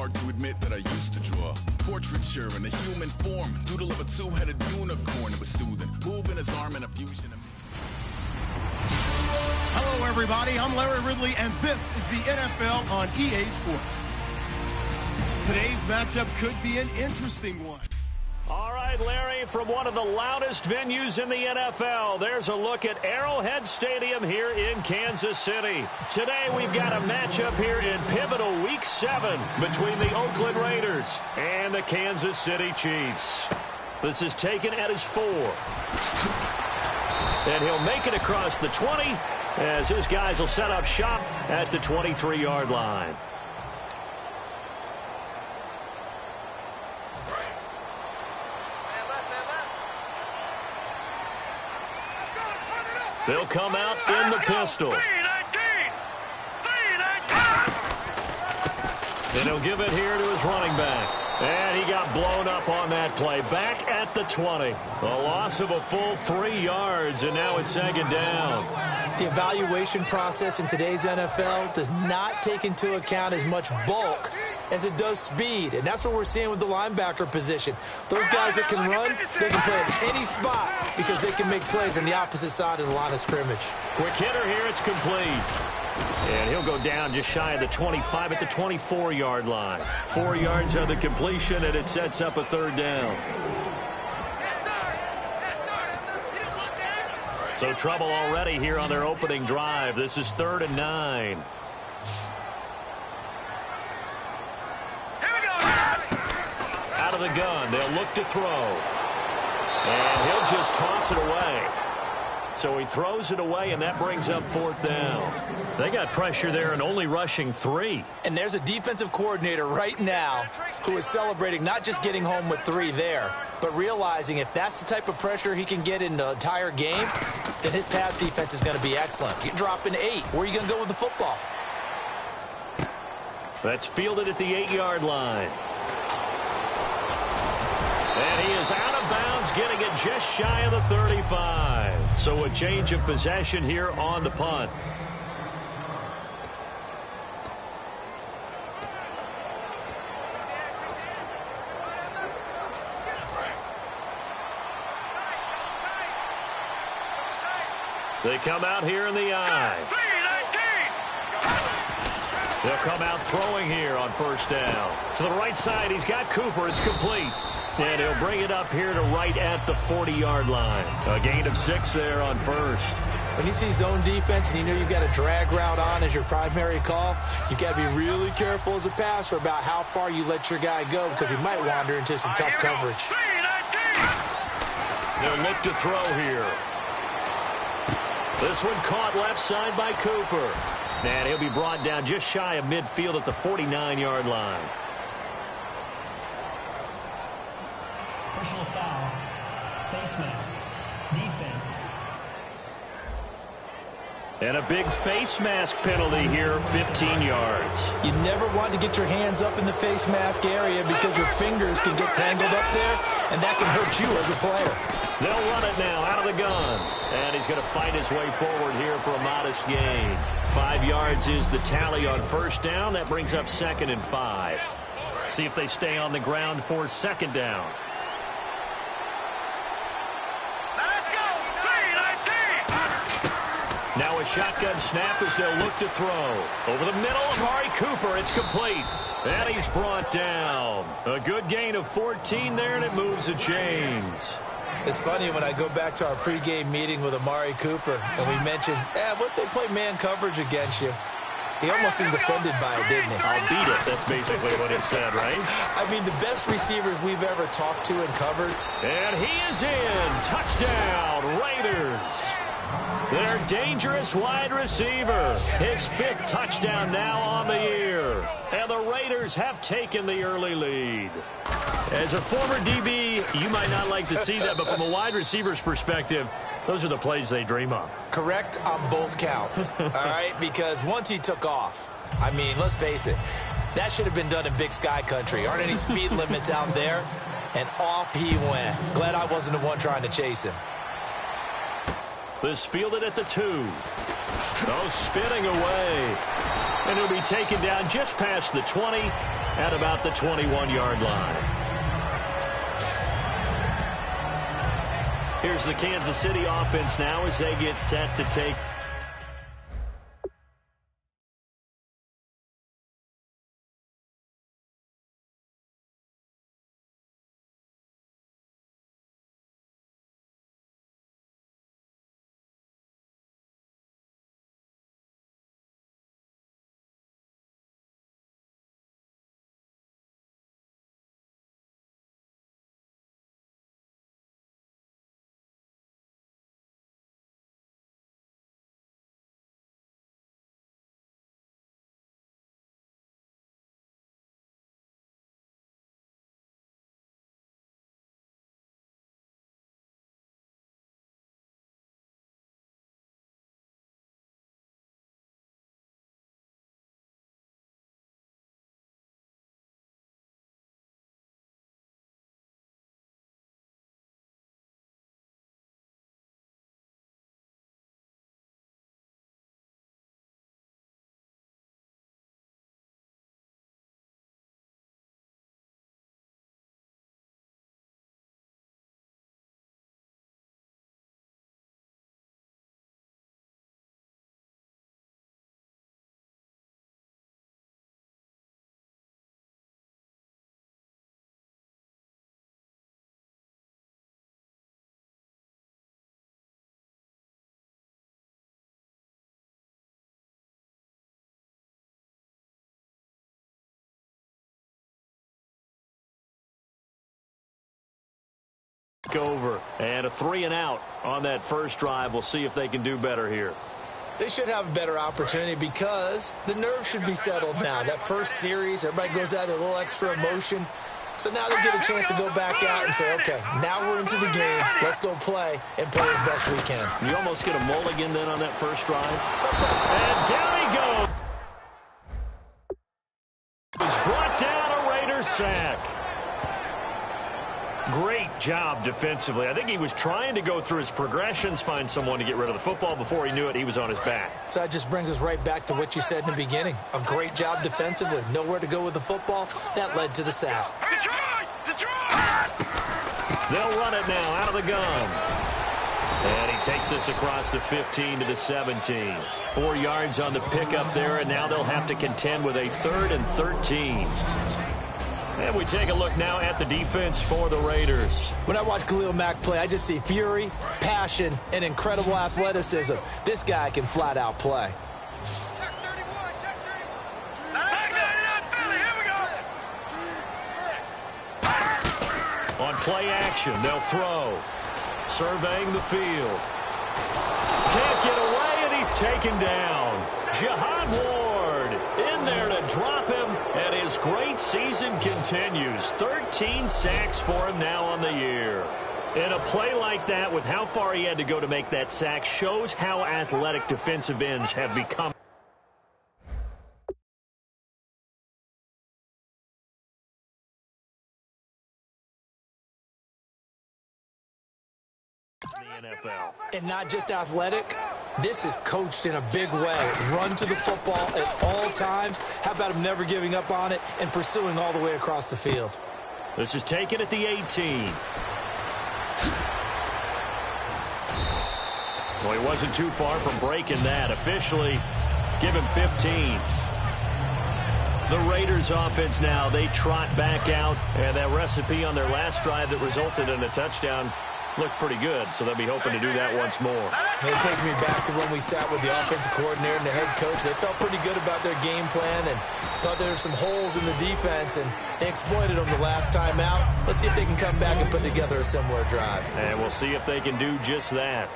hard to admit that I used to draw portraiture in a human form, doodle of a two-headed unicorn. It was soothing, moving his arm in a fusion of me. Hello, everybody. I'm Larry Ridley, and this is the NFL on EA Sports. Today's matchup could be an interesting one. All right, Larry, from one of the loudest venues in the NFL, there's a look at Arrowhead Stadium here in Kansas City. Today, we've got a matchup here in pivotal Week 7 between the Oakland Raiders and the Kansas City Chiefs. This is taken at his 4. And he'll make it across the 20 as his guys will set up shop at the 23-yard line. They'll come out in the pistol. And he'll give it here to his running back. And he got blown up on that play. Back at the 20. A loss of a full 3 yards, and now it's second down. The evaluation process in today's NFL does not take into account as much bulk as it does speed, and that's what we're seeing with the linebacker position. Those guys that can run, they can play at any spot because they can make plays on the opposite side of the line of scrimmage. Quick hitter here, it's complete. And he'll go down just shy of the 25 at the 24-yard line. 4 yards on the completion, and it sets up a third down. So trouble already here on their opening drive. This is 3rd and 9. Out of the gun, they'll look to throw. And he'll just toss it away. So he throws it away, and that brings up 4th down. They got pressure there and only rushing 3. And there's a defensive coordinator right now who is celebrating not just getting home with 3 there, but realizing if that's the type of pressure he can get in the entire game, then his pass defense is going to be excellent. You're dropping 8. Where are you going to go with the football? That's fielded at the 8-yard line. And he is out of bounds, getting it just shy of the 35. So a change of possession here on the punt. They come out here in the eye. They'll come out throwing here on 1st down. To the right side, he's got Cooper. It's complete. And he'll bring it up here to right at the 40-yard line. A gain of 6 there on 1st. When you see zone defense and you know you've got a drag route on as your primary call, you've got to be really careful as a passer about how far you let your guy go because he might wander into some tough coverage. They'll look to throw here. This one caught left side by Cooper. And he'll be brought down just shy of midfield at the 49-yard line. Personal foul, face mask, defense. And a big face mask penalty here, 15 yards. You never want to get your hands up in the face mask area because your fingers can get tangled up there, and that can hurt you as a player. They'll run it now out of the gun. And he's going to fight his way forward here for a modest gain. 5 yards is the tally on 1st down. That brings up 2nd and 5. See if they stay on the ground for 2nd down. Now a shotgun snap as they'll look to throw. Over the middle, Amari Cooper. It's complete. And he's brought down. A good gain of 14 there, and it moves the chains. It's funny when I go back to our pregame meeting with Amari Cooper, and we mentioned, what if they play man coverage against you? He almost seemed offended by it, didn't he? I'll beat it. That's basically what it said, right? I mean, the best receivers we've ever talked to and covered. And he is in. Touchdown, Raiders. Their dangerous wide receiver. His 5th touchdown now on the year. And the Raiders have taken the early lead. As a former DB, you might not like to see that, but from a wide receiver's perspective, those are the plays they dream of. Correct on both counts, all right? Because once he took off, I mean, let's face it, that should have been done in Big Sky Country. Aren't any speed limits out there? And off he went. Glad I wasn't the one trying to chase him. This fielded at the 2. Oh, spinning away. And he'll be taken down just past the 20 at about the 21-yard line. Here's the Kansas City offense now as they get set to take. Over and a 3-and-out on that first drive. We'll see if they can do better here. They should have a better opportunity because the nerves should be settled now. That first series, everybody goes out with a little extra emotion. So now they get a chance to go back out and say, okay, now we're into the game. Let's go play and play as best we can. You almost get a mulligan then on that first drive. Sometimes. And down he goes. Was brought down, a Raiders sack. Great job defensively. I think he was trying to go through his progressions, find someone to get rid of the football. Before he knew it, he was on his back. So that just brings us right back to what you said in the beginning. A great job defensively. Nowhere to go with the football. That led to the sack. They'll run it now out of the gun. And he takes this across the 15 to the 17. 4 yards on the pickup there, and now they'll have to contend with a 3rd and 13. And we take a look now at the defense for the Raiders. When I watch Khalil Mack play, I just see fury, passion, and incredible athleticism. This guy can flat out play. On play action, they'll throw. Surveying the field. Can't get away, and he's taken down. Jihad Ward in there to drop him, and his great season continues. 13 sacks for him now on the year. And a play like that, with how far he had to go to make that sack, shows how athletic defensive ends have become. In the NFL. And not just athletic, this is coached in a big way. Run to the football at all times. How about him never giving up on it and pursuing all the way across the field? This is taken at the 18. Well, he wasn't too far from breaking that. Officially, give him 15. The Raiders offense now, they trot back out. And that recipe on their last drive that resulted in a touchdown looked pretty good, so they'll be hoping to do that once more. It takes me back to when we sat with the offensive coordinator and the head coach. They felt pretty good about their game plan and thought there were some holes in the defense, and they exploited them the last time out. Let's see if they can come back and put together a similar drive. And we'll see if they can do just that.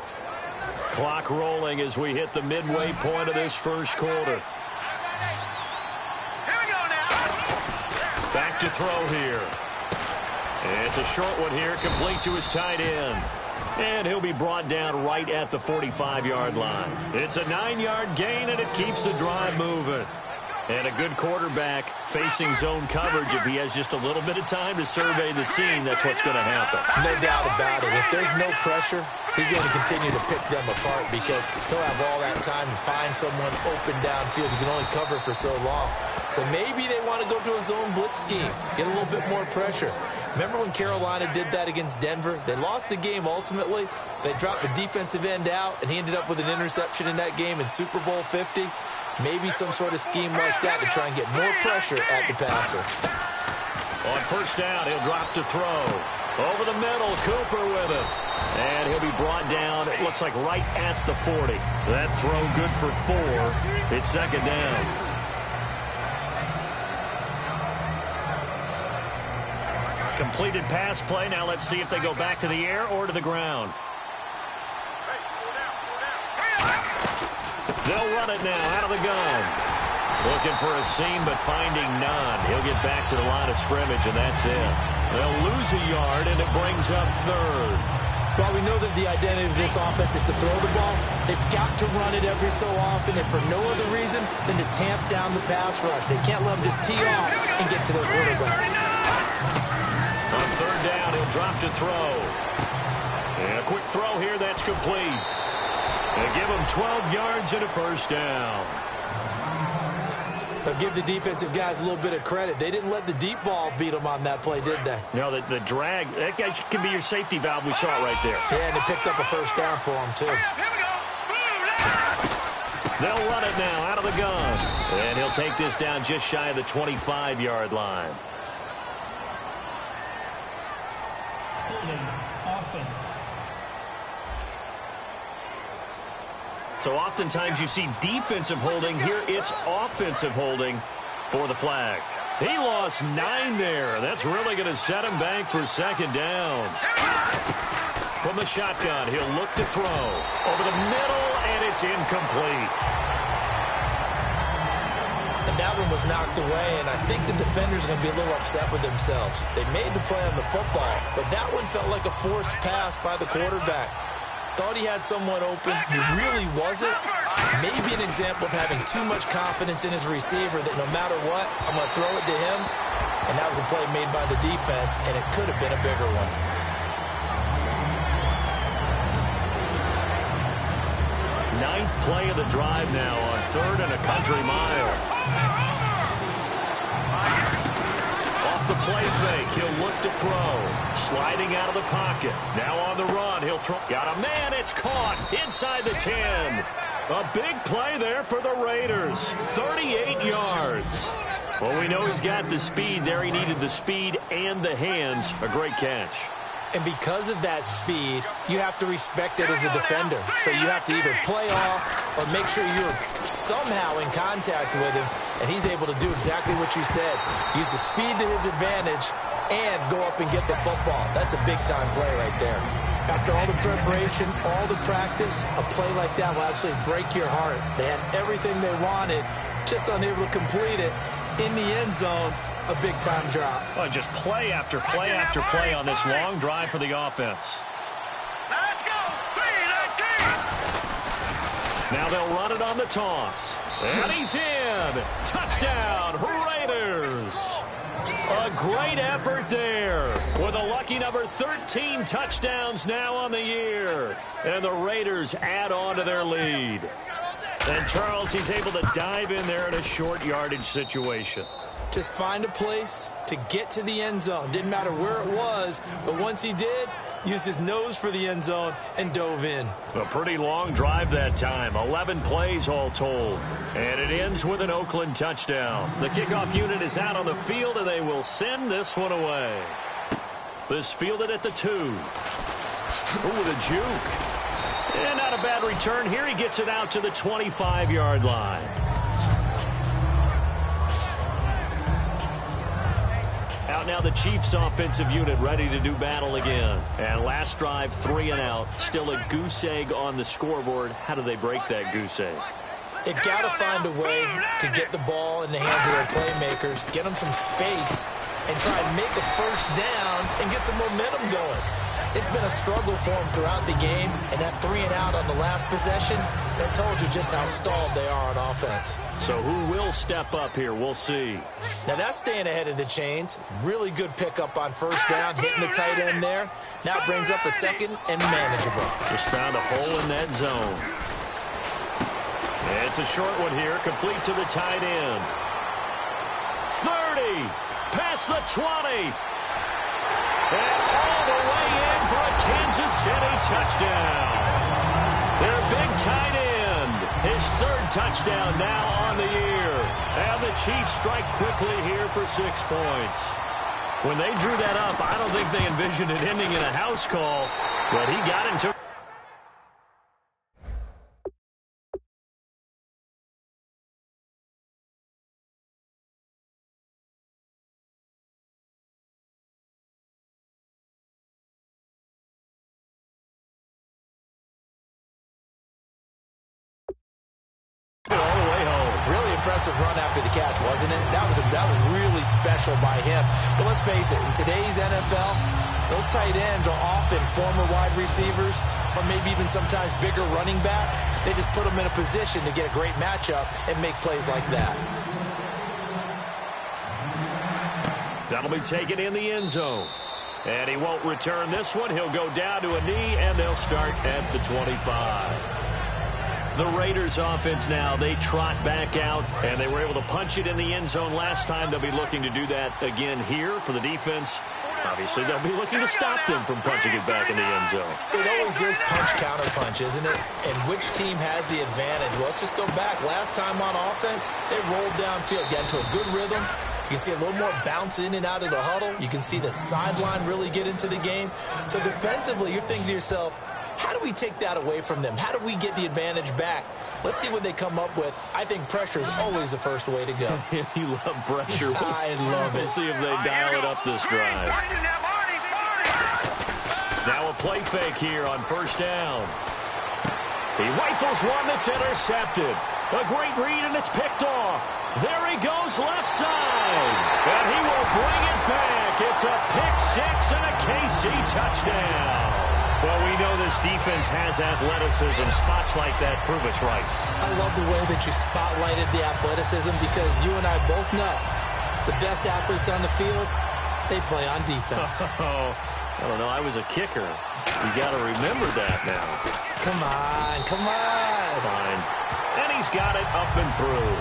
Clock rolling as we hit the midway point of this first quarter. Here we go now. Back to throw here. It's a short one here, complete to his tight end. And he'll be brought down right at the 45-yard line. It's a 9-yard gain, and it keeps the drive moving. And a good quarterback facing zone coverage, if he has just a little bit of time to survey the scene, that's what's going to happen. No doubt about it. If there's no pressure, he's going to continue to pick them apart because he'll have all that time to find someone open downfield. He can only cover for so long. So maybe they want to go to a zone blitz scheme, get a little bit more pressure. Remember when Carolina did that against Denver? They lost the game ultimately. They dropped the defensive end out, and he ended up with an interception in that game in Super Bowl 50. Maybe some sort of scheme like that to try and get more pressure at the passer. On first down, he'll drop to throw. Over the middle, Cooper with it. And he'll be brought down, it looks like right at the 40. That throw good for 4. It's second down. Completed pass play. Now let's see if they go back to the air or to the ground. They'll run it now out of the gun. Looking for a seam, but finding none. He'll get back to the line of scrimmage, and that's it. They'll lose a yard, and it brings up third. While we know that the identity of this offense is to throw the ball, they've got to run it every so often, and for no other reason than to tamp down the pass rush. They can't let them just tee off and get to their quarterback. On third down, he'll drop to throw. And a quick throw here, that's complete. They give him 12 yards and a first down. They'll give the defensive guys a little bit of credit. They didn't let the deep ball beat them on that play, did they? No, the drag, that guy can be your safety valve. We saw it right there. Yeah, and they picked up a first down for him, too. They'll run it now out of the gun. And he'll take this down just shy of the 25-yard line. Holding offense. So oftentimes you see defensive holding. Here it's offensive holding for the flag. He lost 9 there. That's really going to set him back for second down. From the shotgun, he'll look to throw. Over the middle, and it's incomplete. And that one was knocked away, and I think the defenders are going to be a little upset with themselves. They made the play on the football, but that one felt like a forced pass by the quarterback. Thought he had someone open. He really wasn't. Maybe an example of having too much confidence in his receiver that no matter what, I'm going to throw it to him. And that was a play made by the defense, and it could have been a bigger one. Ninth play of the drive now on 3rd and a country mile. Off the play fake, he'll look to throw. Sliding out of the pocket. Now on the run, he'll throw. Got a man, it's caught inside the 10. A big play there for the Raiders. 38 yards. Well, we know he's got the speed there. He needed the speed and the hands. A great catch. And because of that speed, you have to respect it as a defender. So you have to either play off or make sure you're somehow in contact with him, and he's able to do exactly what you said. Use the speed to his advantage and go up and get the football. That's a big-time play right there. After all the preparation, all the practice, a play like that will absolutely break your heart. They had everything they wanted, just unable to complete it. In the end zone, a big-time drop. Well, just play after play after play on this long drive for the offense. Let's go! 3-19! Now they'll run it on the toss. And he's in. Touchdown, Raiders. A great effort there with a lucky number 13 touchdowns now on the year. And the Raiders add on to their lead. And Charles, he's able to dive in there in a short yardage situation. Just find a place to get to the end zone. Didn't matter where it was, but once he did, used his nose for the end zone and dove in. A pretty long drive that time. 11 plays all told. And it ends with an Oakland touchdown. The kickoff unit is out on the field, and they will send this one away. This fielded at the 2. Ooh, with a juke. And not a bad return here. He gets it out to the 25-yard line. Out now the Chiefs offensive unit ready to do battle again. And last drive, 3 and out. Still a goose egg on the scoreboard. How do they break that goose egg? They've got to find a way to get the ball in the hands of their playmakers, get them some space, and try and make a first down and get some momentum going. It's been a struggle for them throughout the game, and that 3-and-out on the last possession, that told you just how stalled they are on offense. So who will step up here? We'll see. Now that's staying ahead of the chains. Really good pickup on first down, hitting the tight end there. Now brings up a second and manageable. Just found a hole in that zone. It's a short one here, complete to the tight end. 30, past the 20. And all the way in for a Kansas City touchdown. Their big tight end, his third touchdown now on the year. And the Chiefs strike quickly here for 6 points. When they drew that up, I don't think they envisioned it ending in a house call, but he got into all the way home. Really impressive run after the catch, wasn't it? That was really special by him. But let's face it, in today's NFL, those tight ends are often former wide receivers or maybe even sometimes bigger running backs. They just put them in a position to get a great matchup and make plays like that. That'll be taken in the end zone. And he won't return this one. He'll go down to a knee, and they'll start at the 25. The Raiders offense now, they trot back out, and they were able to punch it in the end zone last time. They'll be looking to do that again here for the defense. Obviously, they'll be looking to stop them from punching it back in the end zone. It always is punch-counter-punch, isn't it? And which team has the advantage? Well, let's just go back. Last time on offense, they rolled downfield, got into a good rhythm. You can see a little more bounce in and out of the huddle. You can see the sideline really get into the game. So defensively, you're thinking to yourself, how do we take that away from them? How do we get the advantage back? Let's see what they come up with. I think pressure is always the first way to go. You love pressure. I love it. We'll see if they dial it up this drive. Now a play fake here on first down. He rifles one that's intercepted. A great read, and it's picked off. There he goes, left side. And he will bring it back. It's a pick-6 and a KC touchdown. Well, we know this defense has athleticism. Spots like that prove us right. I love the way that you spotlighted the athleticism because you and I both know the best athletes on the field, they play on defense. Oh, I don't know. I was a kicker. You got to remember that now. Come on, come on. Fine. And he's got it up and through.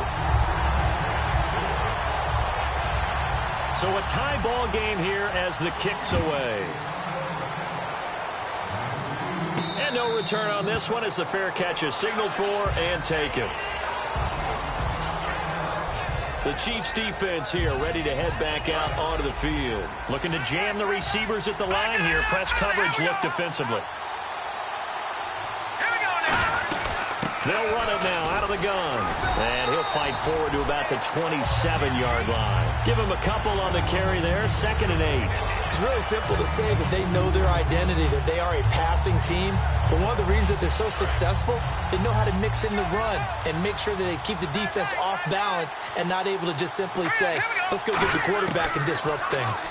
So a tie ball game here as the kick's away. And no return on this one as the fair catch is signaled for and taken. The Chiefs defense here ready to head back out onto the field. Looking to jam the receivers at the line here. Press coverage look defensively. They'll run it now out of the gun. And he'll fight forward to about the 27-yard line. Give him a couple on the carry there. 2nd and 8. It's really simple to say that they know their identity, that they are a passing team. But one of the reasons that they're so successful, they know how to mix in the run and make sure that they keep the defense off balance and not able to just simply say, let's go get the quarterback and disrupt things.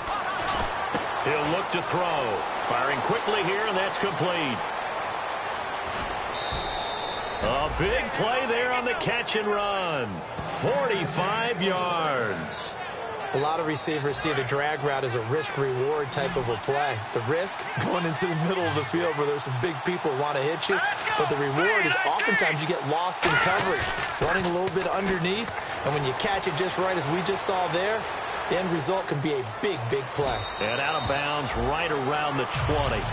He'll look to throw. Firing quickly here, and that's complete. A big play there on the catch and run. 45 yards. A lot of receivers see the drag route as a risk-reward type of a play. The risk, going into the middle of the field where there's some big people who want to hit you. But the reward is oftentimes you get lost in coverage, running a little bit underneath. And when you catch it just right, as we just saw there, the end result can be a big, big play. And out of bounds right around the 20.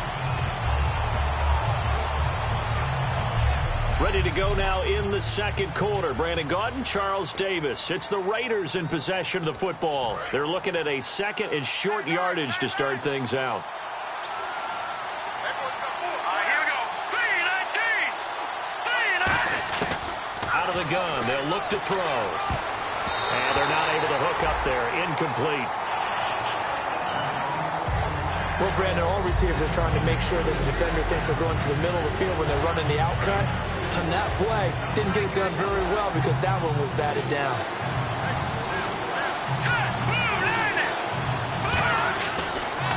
Ready to go now in the second quarter. Brandon Gaudin, Charles Davis. It's the Raiders in possession of the football. They're looking at a 2nd and short yardage to start things out. Here we go. 3-19. Out of the gun. They'll look to throw. And they're not able to hook up there. Incomplete. Well, Brandon, all receivers are trying to make sure that the defender thinks they're going to the middle of the field when they're running the out cut. On that play, didn't get it done very well because that one was batted down.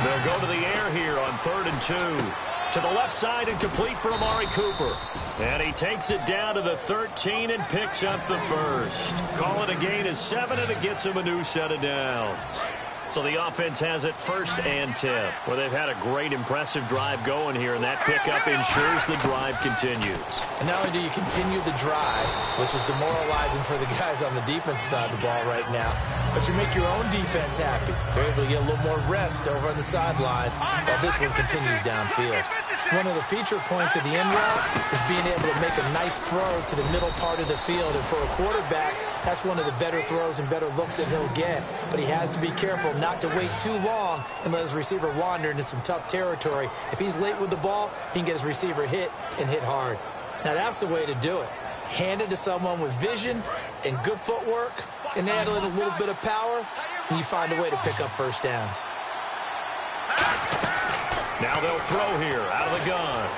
They'll go to the air here on 3rd and 2. To the left side and complete for Amari Cooper. And he takes it down to the 13 and picks up the first. Call it a gain of 7, and it gets him a new set of downs. So the offense has it 1st and 10. Well, they've had a great, impressive drive going here, and that pickup ensures the drive continues. And not only do you continue the drive, which is demoralizing for the guys on the defensive side of the ball right now, but you make your own defense happy. They're able to get a little more rest over on the sidelines while this one continues downfield. One of the feature points of the end route is being able to make a nice throw to the middle part of the field, and for a quarterback, that's one of the better throws and better looks that he'll get. But he has to be careful not to wait too long and let his receiver wander into some tough territory. If he's late with the ball, he can get his receiver hit and hit hard. Now, that's the way to do it. Hand it to someone with vision and good footwork, and add in a little bit of power, and you find a way to pick up first downs. Now they'll throw here out of the gun.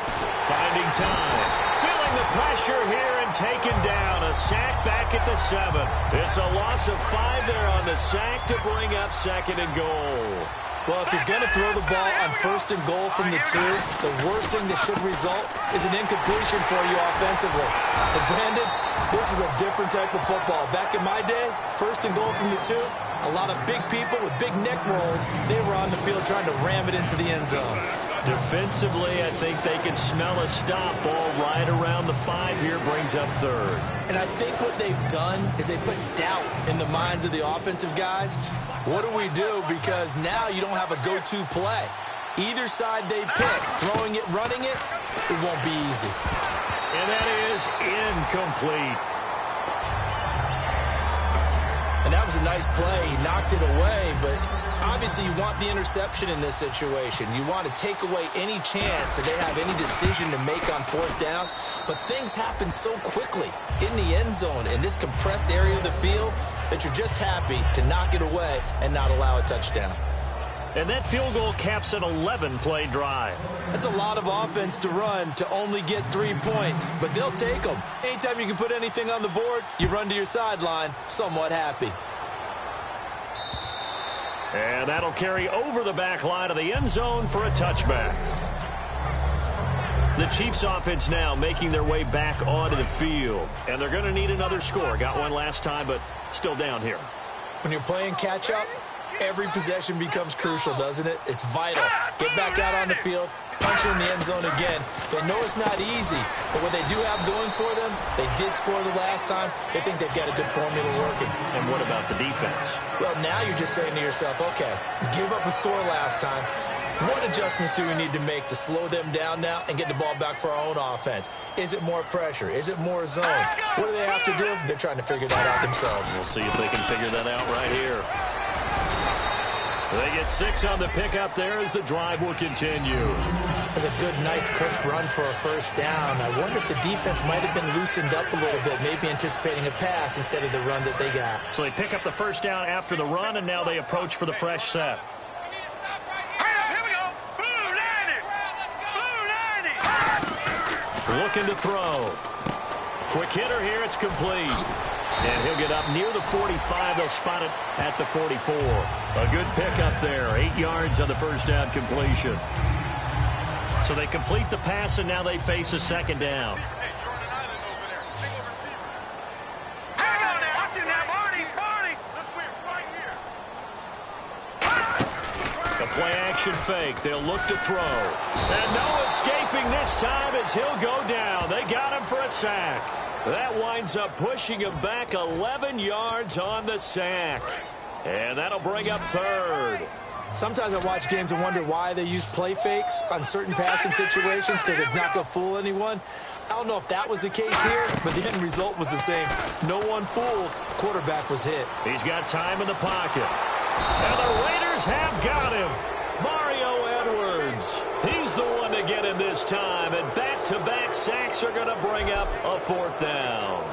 Finding time. Feeling the pressure here and taken down. A sack back at the 7. It's a loss of 5 there on the sack to bring up 2nd and goal. Well, if you're going to throw the ball on 1st and goal from the 2, the worst thing that should result is an incompletion for you offensively. But Brandon, this is a different type of football. Back in my day, 1st and goal from the 2, a lot of big people with big neck rolls, they were on the field trying to ram it into the end zone. Defensively, I think they can smell a stop. Ball right around the 5 here, brings up 3rd. And I think what they've done is they put doubt in the minds of the offensive guys. What do we do? Because now you don't have a go-to play. Either side they pick, throwing it, running it, it won't be easy. And that is incomplete. And that was a nice play. He knocked it away, but obviously you want the interception in this situation. You want to take away any chance that they have any decision to make on 4th down. But things happen so quickly in the end zone in this compressed area of the field that you're just happy to knock it away and not allow a touchdown. And that field goal caps an 11-play drive. That's a lot of offense to run to only get 3 points, but they'll take them. Anytime you can put anything on the board, you run to your sideline somewhat happy. And that'll carry over the back line of the end zone for a touchback. The Chiefs offense now making their way back onto the field. And they're going to need another score. Got one last time, but still down here. When you're playing catch-up, every possession becomes crucial, doesn't it? It's vital. Get back out on the field, punch it in the end zone again. They know it's not easy, but what they do have going for them, they did score the last time. They think they've got a good formula working. And what about the defense? Well, now you're just saying to yourself, okay, give up a score last time. What adjustments do we need to make to slow them down now and get the ball back for our own offense? Is it more pressure? Is it more zone? What do they have to do? They're trying to figure that out themselves. We'll see if they can figure that out right here. They get 6 on the pickup there as the drive will continue. That's a good, nice, crisp run for a first down. I wonder if the defense might have been loosened up a little bit, maybe anticipating a pass instead of the run that they got. So they pick up the first down after the run, and now they approach for the fresh set. Looking to throw. Quick hitter here, it's complete. And he'll get up near the 45. They'll spot it at the 44. A good pickup there. 8 yards on the first down completion. So they complete the pass, and now they face a second down. The play-action fake. They'll look to throw. And no escaping this time as he'll go down. They got him for a sack. That winds up pushing him back 11 yards on the sack. And that'll bring up 3rd. Sometimes I watch games and wonder why they use play fakes on certain passing situations, because it's not going to fool anyone. I don't know if that was the case here, but the end result was the same. No one fooled. Quarterback was hit. He's got time in the pocket. And the Raiders have got him. Mario Edwards. He's the one to get him this time. And back-to-back sacks are going to bring up a 4th down.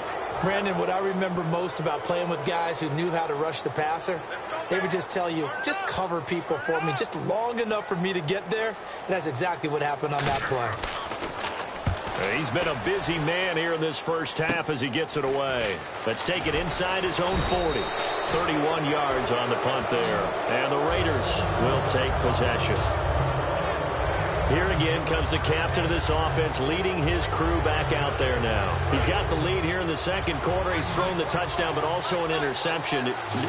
Brandon, what I remember most about playing with guys who knew how to rush the passer, they would just tell you, just cover people for me, just long enough for me to get there. And that's exactly what happened on that play. He's been a busy man here in this first half as he gets it away. Let's take it inside his own 40. 31 yards on the punt there. And the Raiders will take possession. Here again comes the captain of this offense leading his crew back out there now. He's got the lead here in the second quarter. He's thrown the touchdown, but also an interception.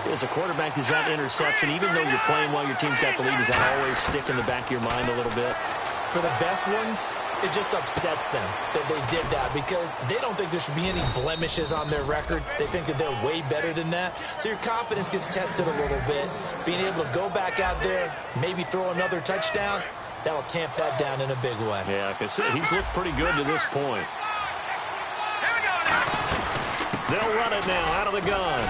As a quarterback, does that interception, even though you're playing while your team's got the lead, does that always stick in the back of your mind a little bit? For the best ones, it just upsets them that they did that because they don't think there should be any blemishes on their record. They think that they're way better than that. So your confidence gets tested a little bit. Being able to go back out there, maybe throw another touchdown, that'll tamp that down in a big way. Yeah, because he's looked pretty good to this point. They'll run it now out of the gun.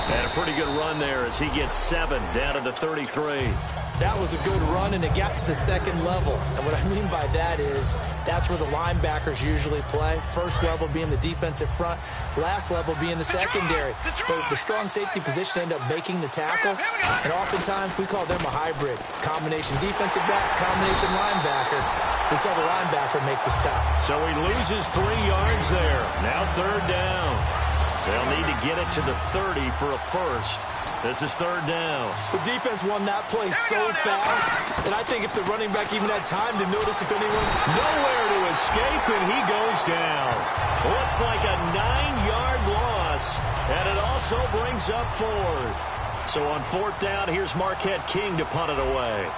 And a pretty good run there as he gets 7 down to the 33. That was a good run, and it got to the second level. And what I mean by that is that's where the linebackers usually play. First level being the defensive front, last level being the secondary. But the strong safety position ended up making the tackle, and oftentimes we call them a hybrid. Combination defensive back, combination linebacker. We saw the linebacker make the stop. So he loses 3 yards there. Now third down. They'll need to get it to the 30 for a first. This is third down. The defense won that play so fast that I think if the running back even had time to notice if anyone... Nowhere to escape, and he goes down. Looks like a 9-yard loss, and it also brings up fourth. So on fourth down, here's Marquette King to punt it away.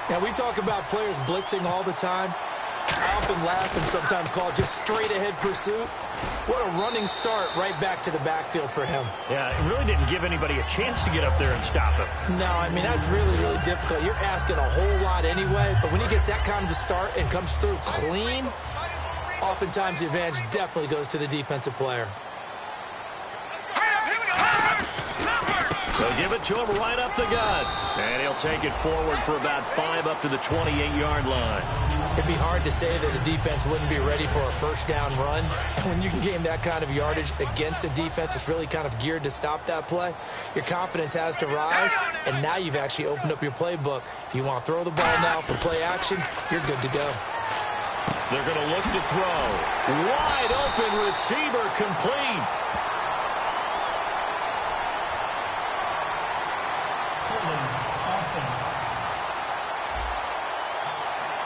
Now, we talk about players blitzing all the time. I often laugh and sometimes call it just straight-ahead pursuit. What a running start right back to the backfield for him. Yeah, it really didn't give anybody a chance to get up there and stop him. No, I mean, that's really, really difficult. You're asking a whole lot anyway, but when he gets that kind of a start and comes through clean, oftentimes the advantage definitely goes to the defensive player. They'll give it to him right up the gut. And he'll take it forward for about 5 up to the 28-yard line. It'd be hard to say that a defense wouldn't be ready for a first down run. And when you can gain that kind of yardage against a defense that's really kind of geared to stop that play, your confidence has to rise, and now you've actually opened up your playbook. If you want to throw the ball now for play action, you're good to go. They're going to look to throw. Wide open receiver complete.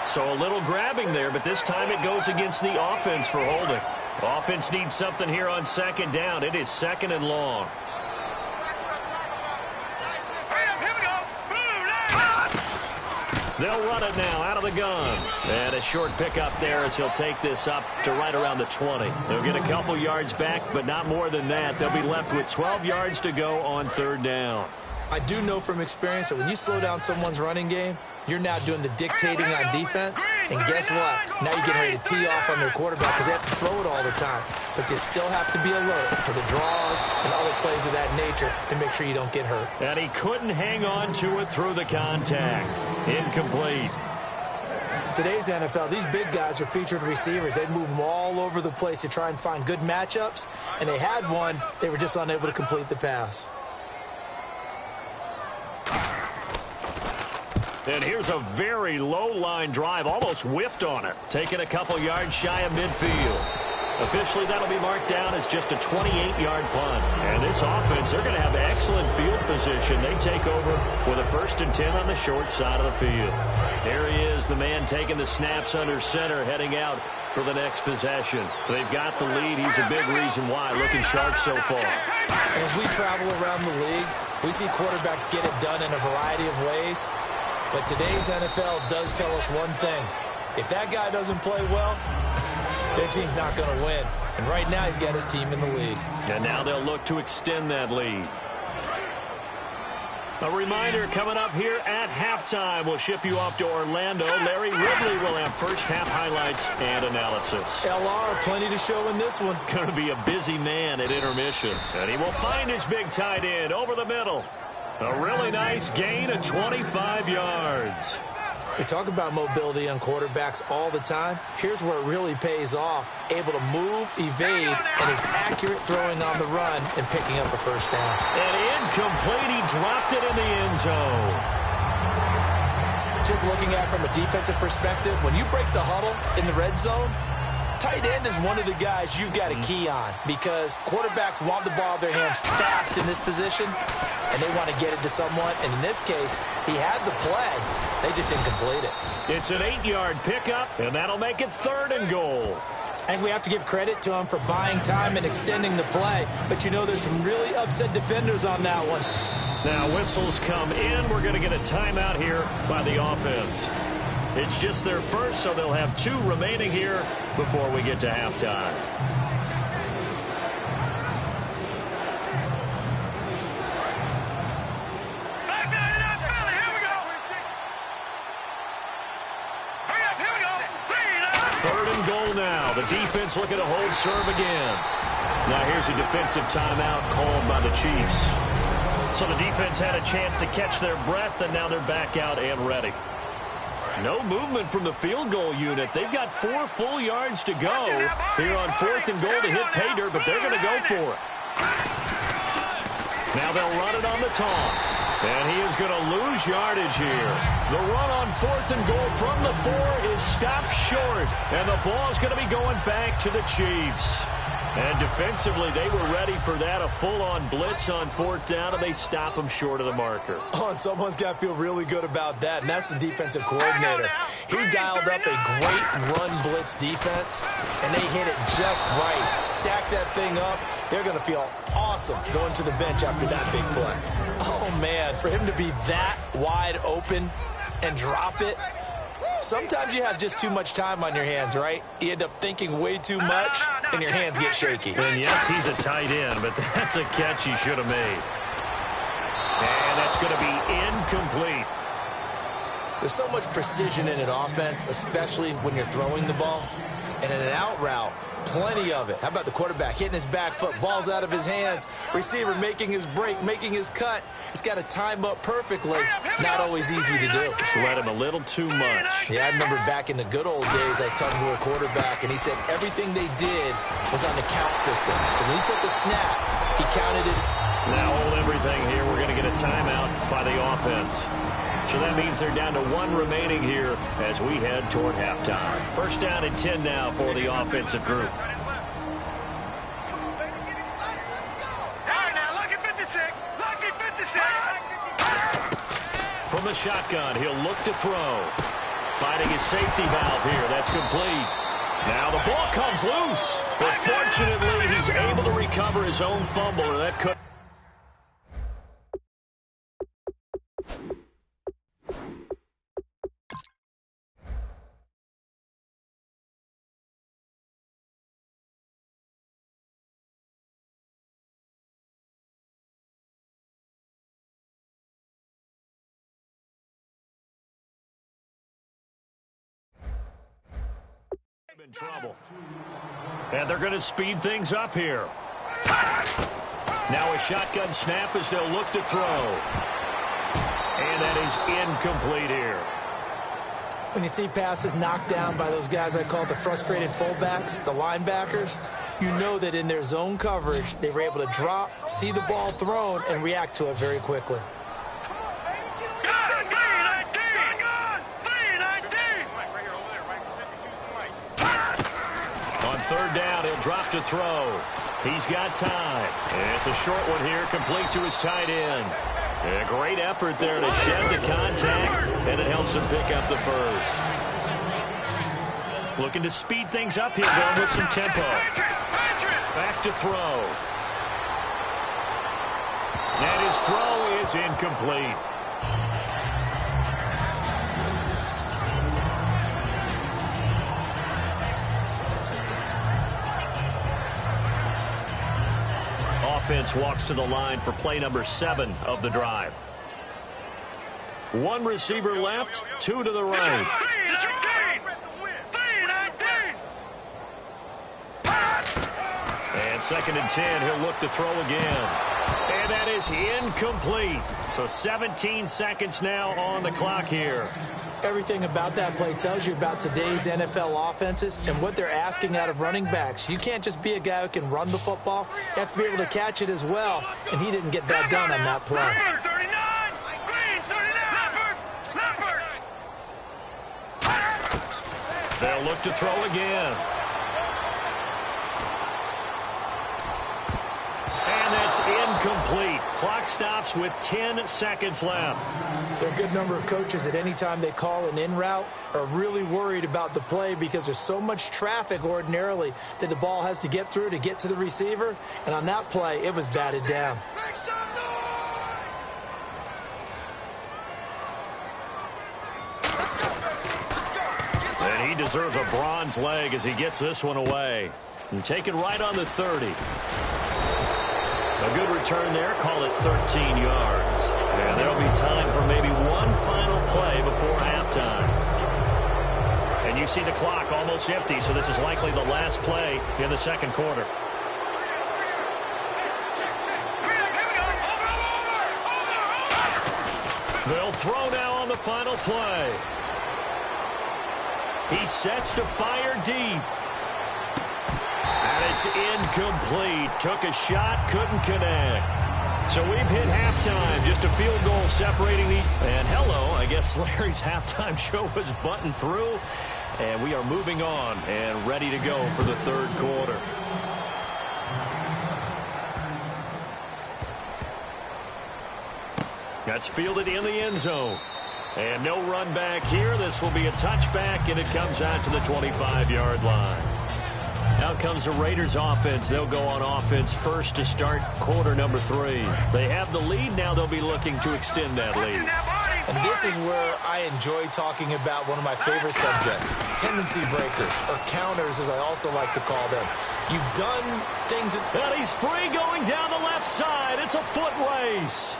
So a little grabbing there, but this time it goes against the offense for holding. Offense needs something here on second down. It is second and long. They'll run it now out of the gun. And a short pickup there as he'll take this up to right around the 20. They'll get a couple yards back, but not more than that. They'll be left with 12 yards to go on third down. I do know from experience that when you slow down someone's running game, you're now doing the dictating on defense. And guess what? Now you're getting ready to tee off on their quarterback because they have to throw it all the time. But you still have to be alert for the draws and other plays of that nature to make sure you don't get hurt. And he couldn't hang on to it through the contact. Incomplete. Today's NFL, these big guys are featured receivers. They move them all over the place to try and find good matchups. And they had one. They were just unable to complete the pass. And here's a very low-line drive, almost whiffed on it. Taking a couple yards shy of midfield. Officially, that'll be marked down as just a 28-yard punt. And this offense, they're going to have excellent field position. They take over with a 1st and 10 on the short side of the field. There he is, the man taking the snaps under center, heading out for the next possession. They've got the lead. He's a big reason why, looking sharp so far. As we travel around the league, we see quarterbacks get it done in a variety of ways. But today's NFL does tell us one thing. If that guy doesn't play well, their team's not going to win. And right now, he's got his team in the lead. And now they'll look to extend that lead. A reminder, coming up here at halftime, we'll ship you off to Orlando. Larry Ridley will have first half highlights and analysis. LR, plenty to show in this one. Going to be a busy man at intermission. And he will find his big tight end over the middle. A really nice gain of 25 yards. We talk about mobility on quarterbacks all the time. Here's where it really pays off. Able to move, evade, and is accurate throwing on the run and picking up a first down. And incomplete. He dropped it in the end zone. Just looking at it from a defensive perspective, when you break the huddle in the red zone, Tight end is one of the guys you've got to key on because quarterbacks want the ball in their hands fast in this position, and they want to get it to someone. And in this case, he had the play. They just didn't complete it. It's an 8-yard pickup, and that'll make it 3rd and goal. I think we have to give credit to him for buying time and extending the play. But you know there's some really upset defenders on that one. Now whistles come in. We're going to get a timeout here by the offense. It's just their first, so they'll have 2 remaining here before we get to halftime. Now, the defense looking to hold serve again. Now here's a defensive timeout called by the Chiefs. So the defense had a chance to catch their breath, and now they're back out and ready. No movement from the field goal unit. They've got 4 full yards to go here on 4th and goal to hit pay dirt, but they're going to go for it. Now they'll run it on the toss. And he is going to lose yardage here. The run on 4th and goal from the 4 is stopped short. And the ball is going to be going back to the Chiefs. And defensively, they were ready for that. A full-on blitz on 4th down, and they stop him short of the marker. Oh, and someone's got to feel really good about that, and that's the defensive coordinator. He dialed up a great run blitz defense, and they hit it just right. Stack that thing up. They're going to feel awesome going to the bench after that big play. Oh, man, for him to be that wide open and drop it, sometimes you have just too much time on your hands, right? You end up thinking way too much, and your hands get shaky. And yes, he's a tight end, but that's a catch he should have made. And that's going to be incomplete. There's so much precision in an offense, especially when you're throwing the ball. And in an out route, plenty of it. How about the quarterback hitting his back foot, ball's out of his hands, receiver making his break, making his cut. He's got to time up perfectly. Not always easy to do. Just let him a little too much. Yeah, I remember back in the good old days, I was talking to a quarterback, and he said everything they did was on the count system. So when he took a snap, he counted it. Now hold everything here. We're going to get a timeout by the offense. So that means they're down to 1 remaining here as we head toward halftime. 1st down and 10 now for the offensive group. From the shotgun, he'll look to throw. Finding his safety valve here. That's complete. Now the ball comes loose. But fortunately, he's able to recover his own fumble, and that could... in trouble. And they're going to speed things up here. Now a shotgun snap as they'll look to throw. And that is incomplete here. When you see passes knocked down by those guys I call the frustrated fullbacks, the linebackers, you know that in their zone coverage, they were able to drop, see the ball thrown, and react to it very quickly. On 3rd down, he'll drop to throw. He's got time. And it's a short one here, complete to his tight end. And a great effort there to shed the contact, and it helps him pick up the first. Looking to speed things up here, going with some tempo. Back to throw. And his throw is incomplete. Offense walks to the line for play number 7 of the drive. 1 receiver left, 2 to the right. And 2nd and 10, he'll look to throw again. And that is incomplete. So 17 seconds now on the clock here. Everything about that play tells you about today's NFL offenses and what they're asking out of running backs. You can't just be a guy who can run the football. You have to be able to catch it as well, and he didn't get that done on that play. They'll look to throw again. incomplete. Clock stops with 10 seconds left. There are a good number of coaches at any time they call an in route are really worried about the play because there's so much traffic ordinarily that the ball has to get through to get to the receiver. And on that play, it was batted down. And he deserves a bronze leg as he gets this one away. And taken right on the 30. A good return there. Call it 13 yards. And there'll be time for maybe one final play before halftime. And you see the clock almost empty, so this is likely the last play in the second quarter. They'll throw now on the final play. He sets to fire deep. And it's incomplete. Took a shot, couldn't connect. So we've hit halftime. Just a field goal separating these. And hello, I guess Larry's halftime show was buttoned through. And we are moving on and ready to go for the third quarter. That's fielded in the end zone. And no run back here. This will be a touchback, and it comes out to the 25-yard line. Out comes the Raiders offense. They'll go on offense first to start quarter number 3. They have the lead. Now they'll be looking to extend that lead. And this is where I enjoy talking about one of my favorite subjects, tendency breakers, or counters as I also like to call them. You've done things that... And he's free going down the left side. It's a foot race.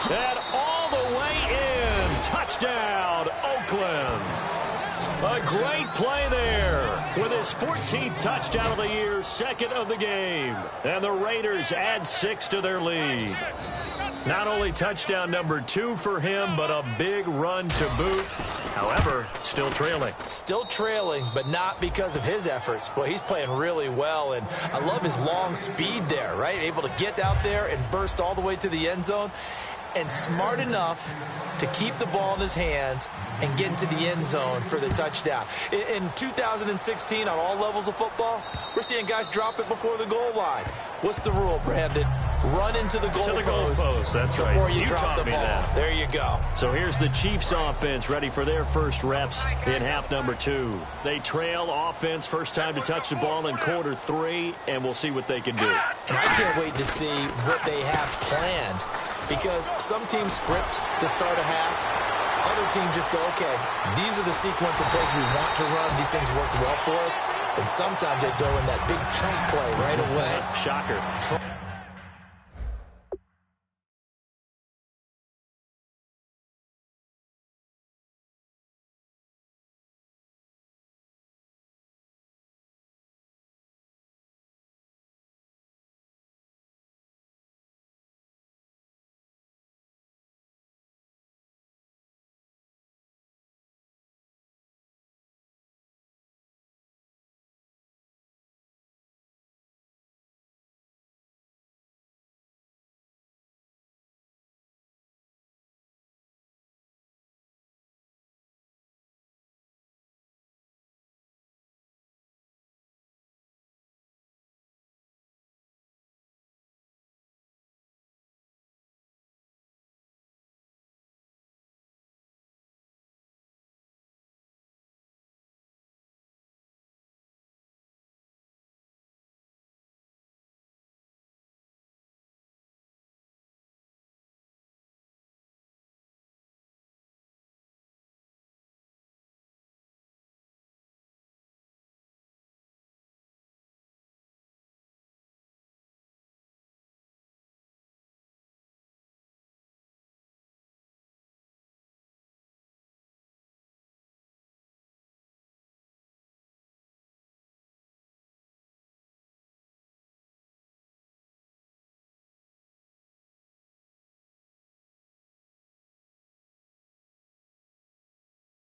And all the way in. Touchdown, Oakland. A great play there with his 14th touchdown of the year, second of the game. And the Raiders add 6 to their lead. Not only touchdown number 2 for him, but a big run to boot. However, still trailing. Still trailing, but not because of his efforts. Boy, he's playing really well, and I love his long speed there, right? Able to get out there and burst all the way to the end zone. And smart enough to keep the ball in his hands and get into the end zone for the touchdown. In 2016, on all levels of football, we're seeing guys drop it before the goal line. What's the rule, Brandon? Run into the goalpost. That's right. Before you drop the ball. That. There you go. So here's the Chiefs offense ready for their first reps in half number 2. They trail offense, first time to touch the ball in quarter 3, and we'll see what they can do. And I can't wait to see what they have planned, because some teams script to start a half. Other teams just go, okay, these are the sequence of plays we want to run. These things worked well for us. And sometimes they throw in that big chunk play right away. Shocker.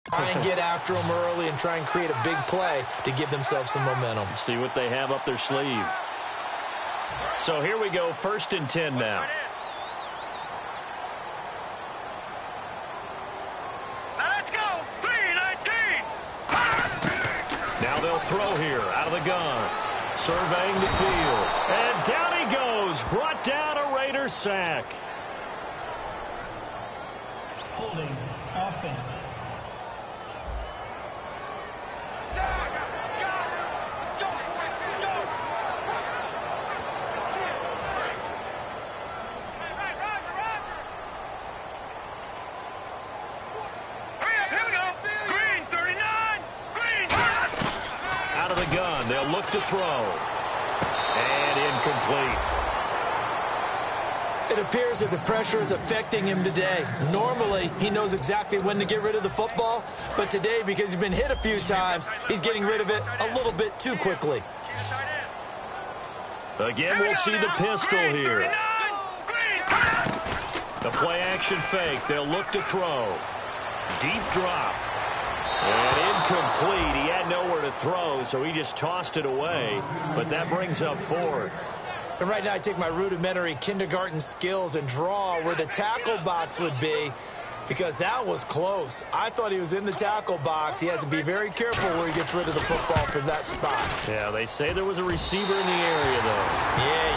Try and get after them early and try and create a big play to give themselves some momentum. See what they have up their sleeve. So here we go, 1st and 10 now. Let's go. 3-19. Now they'll throw here out of the gun. Surveying the field. And down he goes. Brought down a first sack. Holding offense. Out of the gun, they'll look to throw. And incomplete. It appears that the pressure is affecting him today. Normally, he knows exactly when to get rid of the football, but today, because he's been hit a few times, he's getting rid of it a little bit too quickly. Again, we'll see the pistol here. The play-action fake. They'll look to throw. Deep drop. And incomplete. He had nowhere to throw, so he just tossed it away. But that brings up fourth. And right now, I take my rudimentary kindergarten skills and draw where the tackle box would be, because that was close. I thought he was in the tackle box. He has to be very careful where he gets rid of the football from that spot. Yeah, they say there was a receiver in the area, though. Yeah.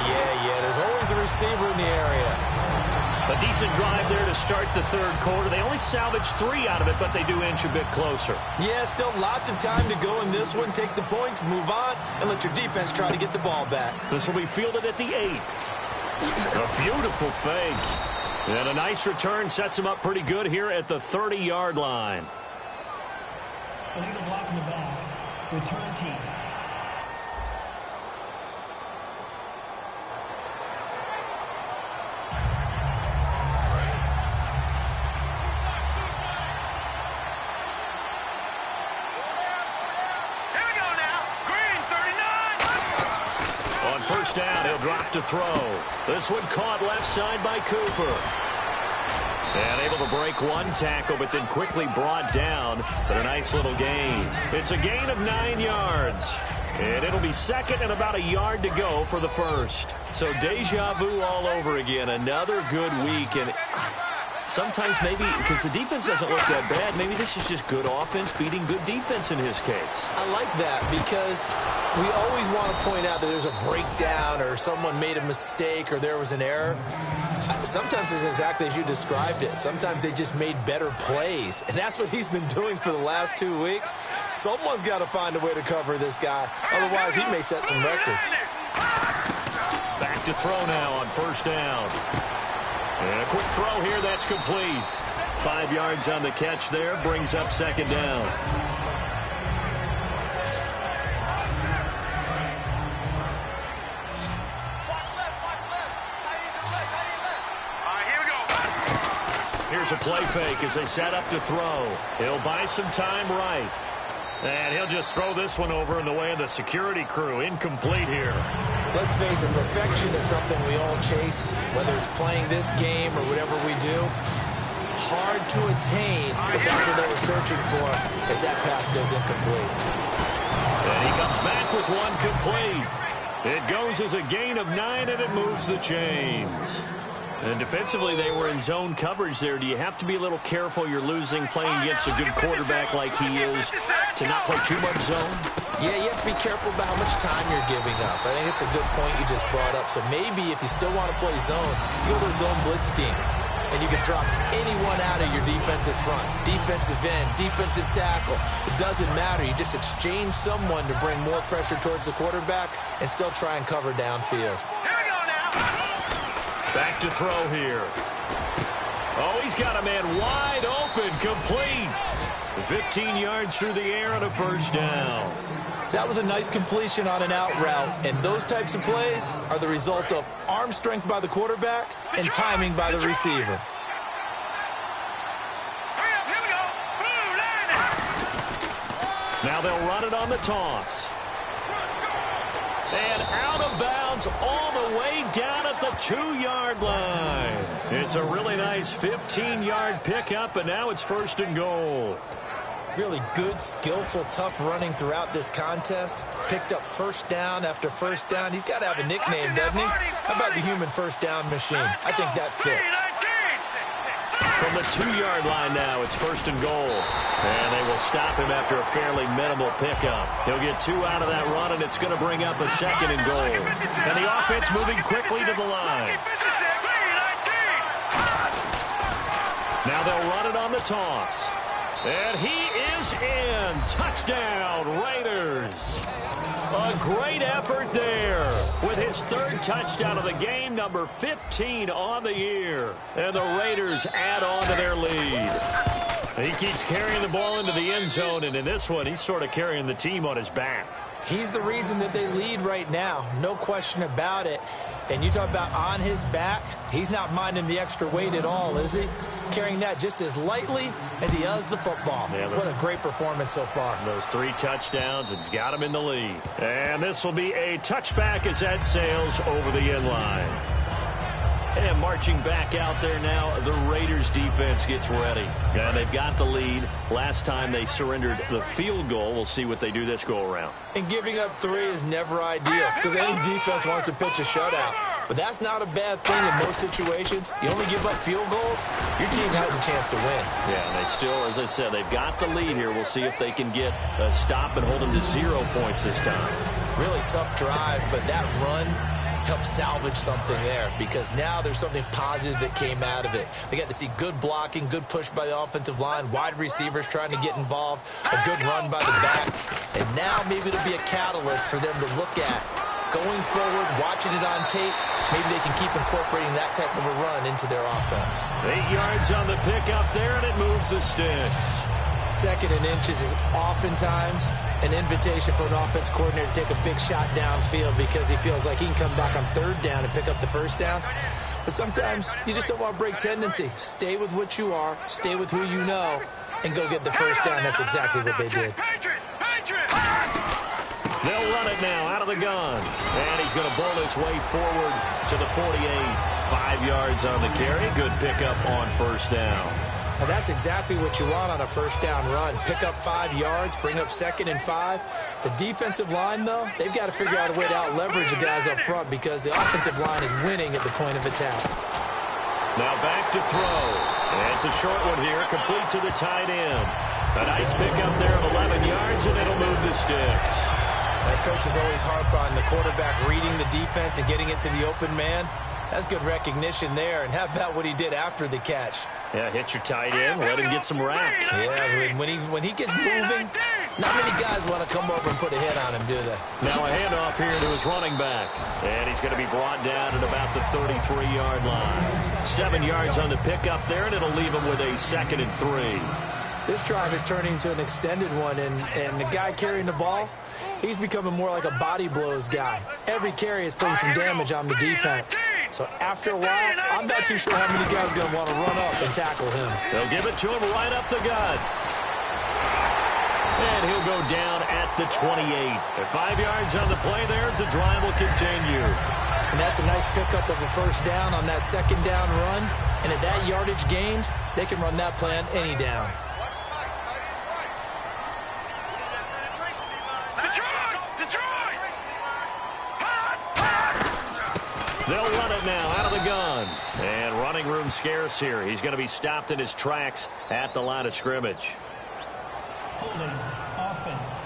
There's always a receiver in the area. A decent drive there to start the third quarter. They only salvaged 3 out of it, but they do inch a bit closer. Yeah, still lots of time to go in this one. Take the points, move on, and let your defense try to get the ball back. This will be fielded at the 8. A beautiful fake. And a nice return sets him up pretty good here at the 30-yard line. Illegal block in the back. Return team. First down, he'll drop to throw. This one caught left side by Cooper. And able to break one tackle, but then quickly brought down. But a nice little gain. It's a gain of 9 yards. And it'll be second and about a yard to go for the first. So deja vu all over again. Another good week. And sometimes maybe, because the defense doesn't look that bad, maybe this is just good offense beating good defense in his case. I like that, because we always want to point out that there's a breakdown or someone made a mistake or there was an error. Sometimes it's exactly as you described it. Sometimes they just made better plays, and that's what he's been doing for the last 2 weeks. Someone's got to find a way to cover this guy. Otherwise, he may set some records. Back to throw now on first down. And a quick throw here, that's complete. 5 yards on the catch there, brings up second down. Here's a play fake as they set up to throw. He'll buy some time right. And he'll just throw this one over in the way of the security crew. Incomplete here. Let's face it, perfection is something we all chase, whether it's playing this game or whatever we do. Hard to attain, but that's what they were searching for as that pass goes incomplete. And he comes back with one complete. It goes as a gain of 9, and it moves the chains. And defensively, they were in zone coverage there. Do you have to be a little careful? You're losing playing against a good quarterback like he is to not play too much zone? Yeah, you have to be careful about how much time you're giving up. I think it's a good point you just brought up. So maybe if you still want to play zone, you go to a zone blitz scheme. And you can drop anyone out of your defensive front, defensive end, defensive tackle. It doesn't matter. You just exchange someone to bring more pressure towards the quarterback and still try and cover downfield. Back to throw here. Oh, he's got a man wide open, complete. 15 yards through the air and a first down. That was a nice completion on an out route, and those types of plays are the result of arm strength by the quarterback and timing by the receiver. Now they'll run it on the toss. And out of bounds all the way down at the 2-yard line. It's a really nice 15-yard pickup, and now it's first and goal. Really good, skillful, tough running throughout this contest. Picked up first down after first down. He's got to have a nickname, doesn't he? How about the human first down machine? I think that fits. From the 2-yard line now, it's first and goal. And they will stop him after a fairly minimal pickup. He'll get 2 out of that run, and it's going to bring up a second and goal. And the offense moving quickly to the line. Now they'll run it on the toss. And he is in. Touchdown, Raiders. A great effort there with his third touchdown of the game, number 15 on the year. And the Raiders add on to their lead. He keeps carrying the ball into the end zone, and in this one, he's sort of carrying the team on his back. He's the reason that they lead right now, no question about it. And you talk about on his back, he's not minding the extra weight at all, is he? Carrying that just as lightly as he does the football. Yeah, what a great performance so far. Those 3 touchdowns, it's got him in the lead. And this will be a touchback as that sails over the end line. And marching back out there now, the Raiders defense gets ready. And they've got the lead. Last time they surrendered the field goal. We'll see what they do this go around. And giving up 3 is never ideal because any defense wants to pitch a shutout. But that's not a bad thing in most situations. You only give up field goals, your team has a chance to win. Yeah, and they still, as I said, they've got the lead here. We'll see if they can get a stop and hold them to 0 points this time. Really tough drive, but that run help salvage something there because now there's something positive that came out of it. They got to see good blocking, good push by the offensive line, wide receivers trying to get involved, a good run by the back, and now maybe it'll be a catalyst for them to look at going forward, watching it on tape. Maybe they can keep incorporating that type of a run into their offense. 8 yards on the pickup there, and it moves the sticks. 2nd and inches is oftentimes an invitation for an offense coordinator to take a big shot downfield because he feels like he can come back on 3rd down and pick up the 1st down. But sometimes you just don't want to break tendency. Stay with what you are, stay with who you know, and go get the 1st down. That's exactly what they did. They'll run it now out of the gun. And he's going to bowl his way forward to the 48. 5 yards on the carry. Good pickup on 1st down. And that's exactly what you want on a 1st down run. Pick up 5 yards, bring up 2nd and 5. The defensive line, though, they've got to figure out a way to out-leverage the guys up front because the offensive line is winning at the point of attack. Now back to throw. And it's a short one here, complete to the tight end. A nice pickup there of 11 yards, and it'll move the sticks. That coach is always harp on the quarterback reading the defense and getting it to the open man. That's good recognition there. And how about what he did after the catch? Yeah, hit your tight end, let him get some rack. Yeah, when he gets moving, not many guys want to come over and put a hit on him, do they? Now a handoff here to his running back. And he's going to be brought down at about the 33-yard line. 7 yards on the pickup there, and it'll leave him with a 2nd and 3. This drive is turning into an extended one, and the guy carrying the ball, he's becoming more like a body blows guy. Every carry is putting some damage on the defense. So after a while, I'm not too sure how many guys are going to want to run up and tackle him. They'll give it to him right up the gut. And he'll go down at the 28. At 5 yards on the play there as the drive will continue. And that's a nice pickup of a 1st down on that 2nd down run. And at that yardage gained, they can run that play on any down. They'll run it now out of the gun. And running room scarce here. He's going to be stopped in his tracks at the line of scrimmage. Holding offense.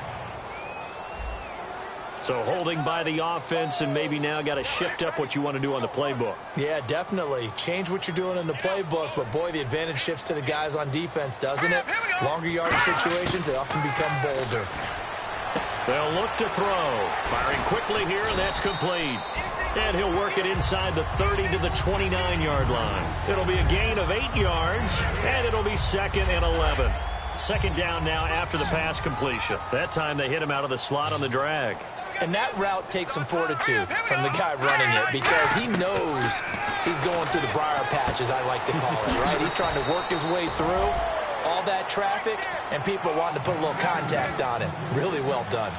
So holding by the offense, and maybe now got to shift up what you want to do on the playbook. Yeah, definitely. Change what you're doing in the playbook, but boy, the advantage shifts to the guys on defense, doesn't it? Longer yardage situations, they often become bolder. They'll look to throw. Firing quickly here, and that's complete. And he'll work it inside the 30 to the 29-yard line. It'll be a gain of 8 yards, and it'll be 2nd and 11. 2nd down now after the pass completion. That time they hit him out of the slot on the drag. And that route takes some fortitude from the guy running it because he knows he's going through the briar patch, as I like to call it, right? He's trying to work his way through all that traffic, and people wanting to put a little contact on it. Really well done.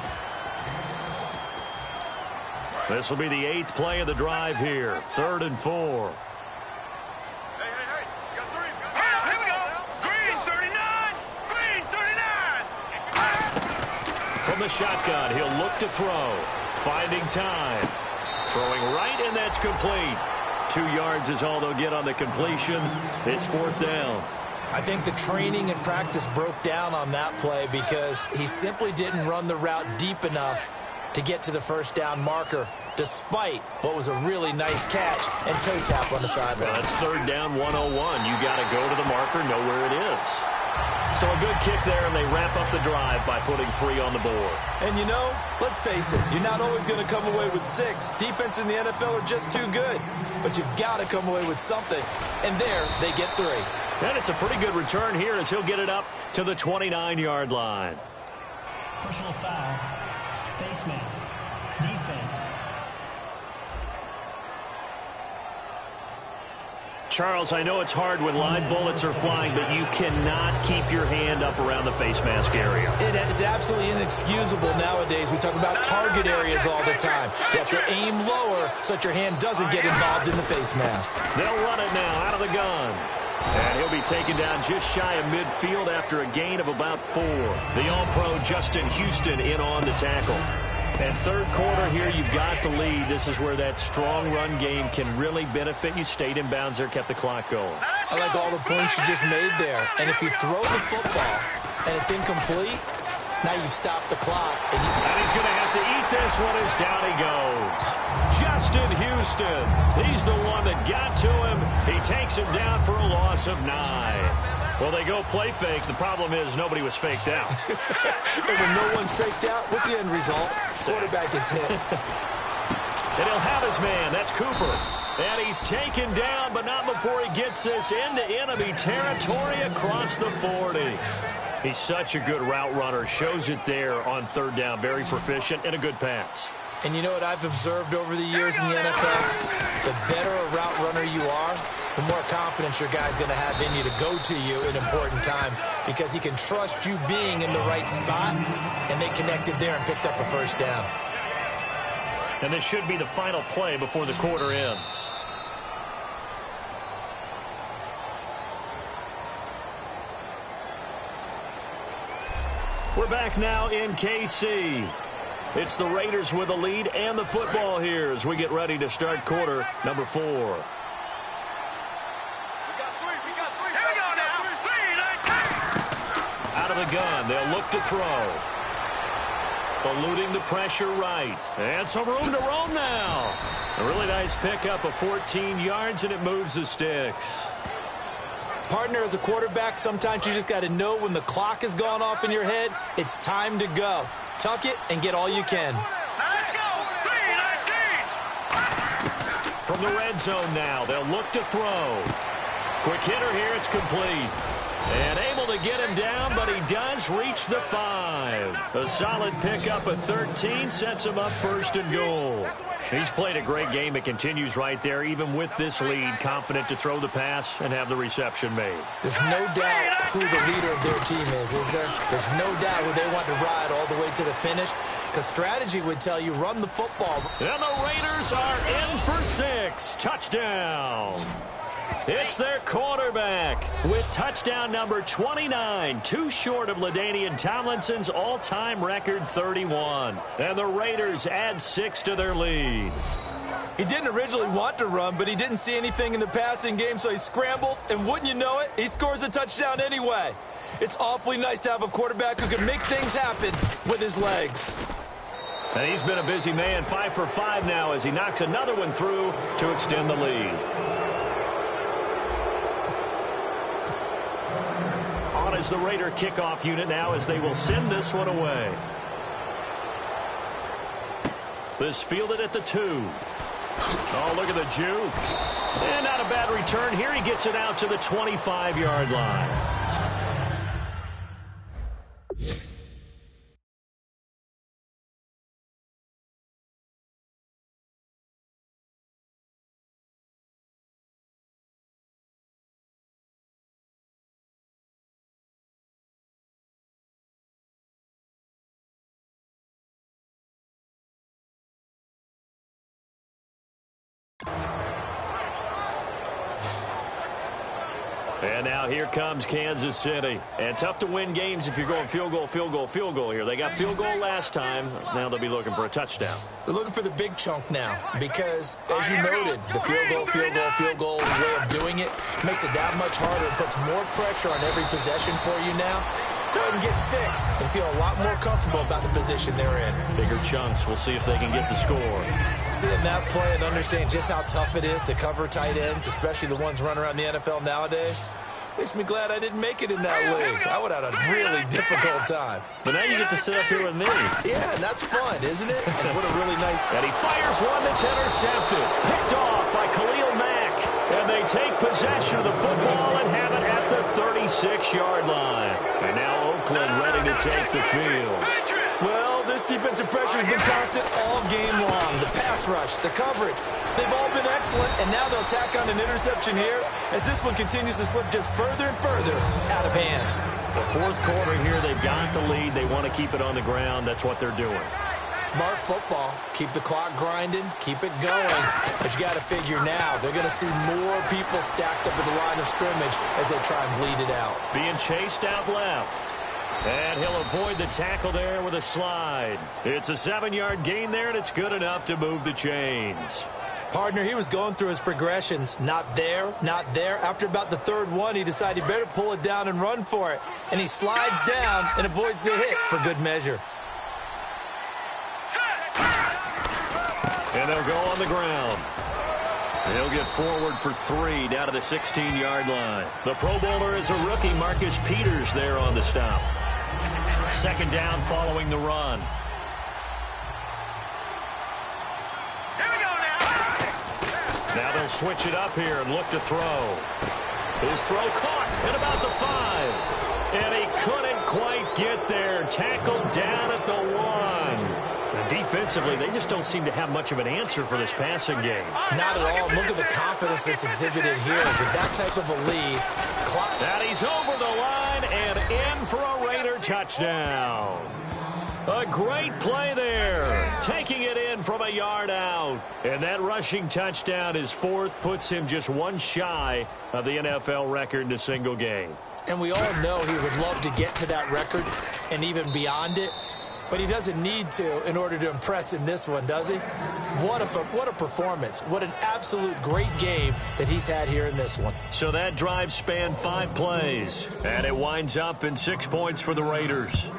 This will be the 8th play of the drive here. 3rd and 4. Here we go. Green 39. Green 39. From the shotgun, he'll look to throw. Finding time. Throwing right, and that's complete. 2 yards is all they'll get on the completion. It's 4th down. I think the training and practice broke down on that play because he simply didn't run the route deep enough to get to the 1st down marker. despite what was a really nice catch and toe tap on the sideline. Well, that's third down 101. You got to go to the marker, know where it is. So a good kick there, and they wrap up the drive by putting 3 on the board. And you know, let's face it, you're not always going to come away with 6. Defense in the NFL are just too good. But you've got to come away with something. And there, they get 3. And it's a pretty good return here as he'll get it up to the 29-yard line. Personal foul. Face mask. Defense. Charles, I know it's hard when live bullets are flying, but you cannot keep your hand up around the face mask area. It is absolutely inexcusable nowadays. We talk about target areas all the time. You have to aim lower so that your hand doesn't get involved in the face mask. They'll run it now out of the gun. And he'll be taken down just shy of midfield after a gain of about 4. The All-Pro Justin Houston in on the tackle. And third quarter here, you've got the lead. This is where that strong run game can really benefit you. Stayed in bounds there, kept the clock going. I like all the points you just made there. And if you throw the football and it's incomplete, now you've stopped the clock. And he's going to have to eat this one as down he goes. Justin Houston. He's the one that got to him. He takes him down for a loss of 9. Well, they go play fake. The problem is nobody was faked out. And when no one's faked out, what's the end result? Quarterback gets hit. And he'll have his man. That's Cooper. And he's taken down, but not before he gets this into enemy territory across the 40. He's such a good route runner. Shows it there on third down. Very proficient and a good pass. And you know what I've observed over the years in the NFL? The better a route runner you are, the more confidence your guy's going to have in you to go to you in important times because he can trust you being in the right spot, and they connected there and picked up a first down. And this should be the final play before the quarter ends. We're back now in KC. It's the Raiders with the lead and the football here as we get ready to start quarter number 4. Out of the gun, they'll look to throw. Eluding the pressure right. And some room to roam now. A really nice pickup of 14 yards, and it moves the sticks. Partner, as a quarterback, sometimes you just got to know when the clock has gone off in your head, it's time to go. Tuck it and get all you can. Let's go. 3-19. From the red zone now, they'll look to throw. Quick hitter here, it's complete. And able to get him down, but he does reach the 5. A solid pickup of 13 sets him up first and goal. He's played a great game. It continues right there, even with this lead, confident to throw the pass and have the reception made. There's no doubt who the leader of their team is there? There's no doubt who they want to ride all the way to the finish, because strategy would tell you run the football. And the Raiders are in for 6. Touchdown. It's their quarterback with touchdown number 29, too short of LaDainian Tomlinson's all-time record 31. And the Raiders add 6 to their lead. He didn't originally want to run, but he didn't see anything in the passing game, so he scrambled, and wouldn't you know it, he scores a touchdown anyway. It's awfully nice to have a quarterback who can make things happen with his legs. And he's been a busy man, 5 for 5 now as he knocks another one through to extend the lead. Is the Raider kickoff unit now as they will send this one away. This fielded at the 2. Oh, look at the juke. And not a bad return here. He gets it out to the 25-yard line. And now here comes Kansas City. And tough to win games if you're going field goal, field goal, field goal here. They got field goal last time. Now they'll be looking for a touchdown. They're looking for the big chunk now because, as you noted, the field goal way of doing it makes it that much harder. It puts more pressure on every possession for you now. go ahead and get 6 and feel a lot more comfortable about the position they're in. Bigger chunks. We'll see if they can get the score. Seeing that play and understanding just how tough it is to cover tight ends, especially the ones running around the NFL nowadays, makes me glad I didn't make it in that league. I would have had a really difficult time. But now you get to sit up here with me. Yeah, and that's fun, isn't it? And what a really nice... And he fires one that's intercepted. Picked off by Khalil Mack. And they take possession of the football and have it at the 36-yard line. And now Oakland ready to take the field. Well, this defensive pressure has been constant all game long. The pass rush, the coverage, they've all been excellent, and now they'll tack on an interception here as this one continues to slip just further and further out of hand. The fourth quarter here, they've got the lead. They want to keep it on the ground. That's what they're doing. Smart football. Keep the clock grinding, keep it going. But you got to figure now, they're going to see more people stacked up at the line of scrimmage as they try and bleed it out. Being chased out left. And he'll avoid the tackle there with a slide. It's a 7-yard gain there, and it's good enough to move the chains. Partner, he was going through his progressions. Not there, not there. After about the third one, he decided he better pull it down and run for it. And he slides down and avoids the hit for good measure. And they'll go on the ground. He'll get forward for 3 down to the 16-yard line. The Pro Bowler is a rookie, Marcus Peters, there on the stop. Second down following the run. Here we go now. Now they'll switch it up here and look to throw. His throw caught at about the 5. And he couldn't quite get there. Tackled down at the 1. Defensively, they just don't seem to have much of an answer for this passing game. Not at all. Look at the confidence that's exhibited here. With that type of a lead. That he's over the line and in for a Raider touchdown. A great play there. Taking it in from a yard out. And that rushing touchdown, his 4th, puts him just 1 shy of the NFL record in a single game. And we all know he would love to get to that record and even beyond it. But he doesn't need to in order to impress in this one, does he? What a performance. What an absolute great game that he's had here in this one. So that drive spanned 5 plays. And it winds up in 6 points for the Raiders.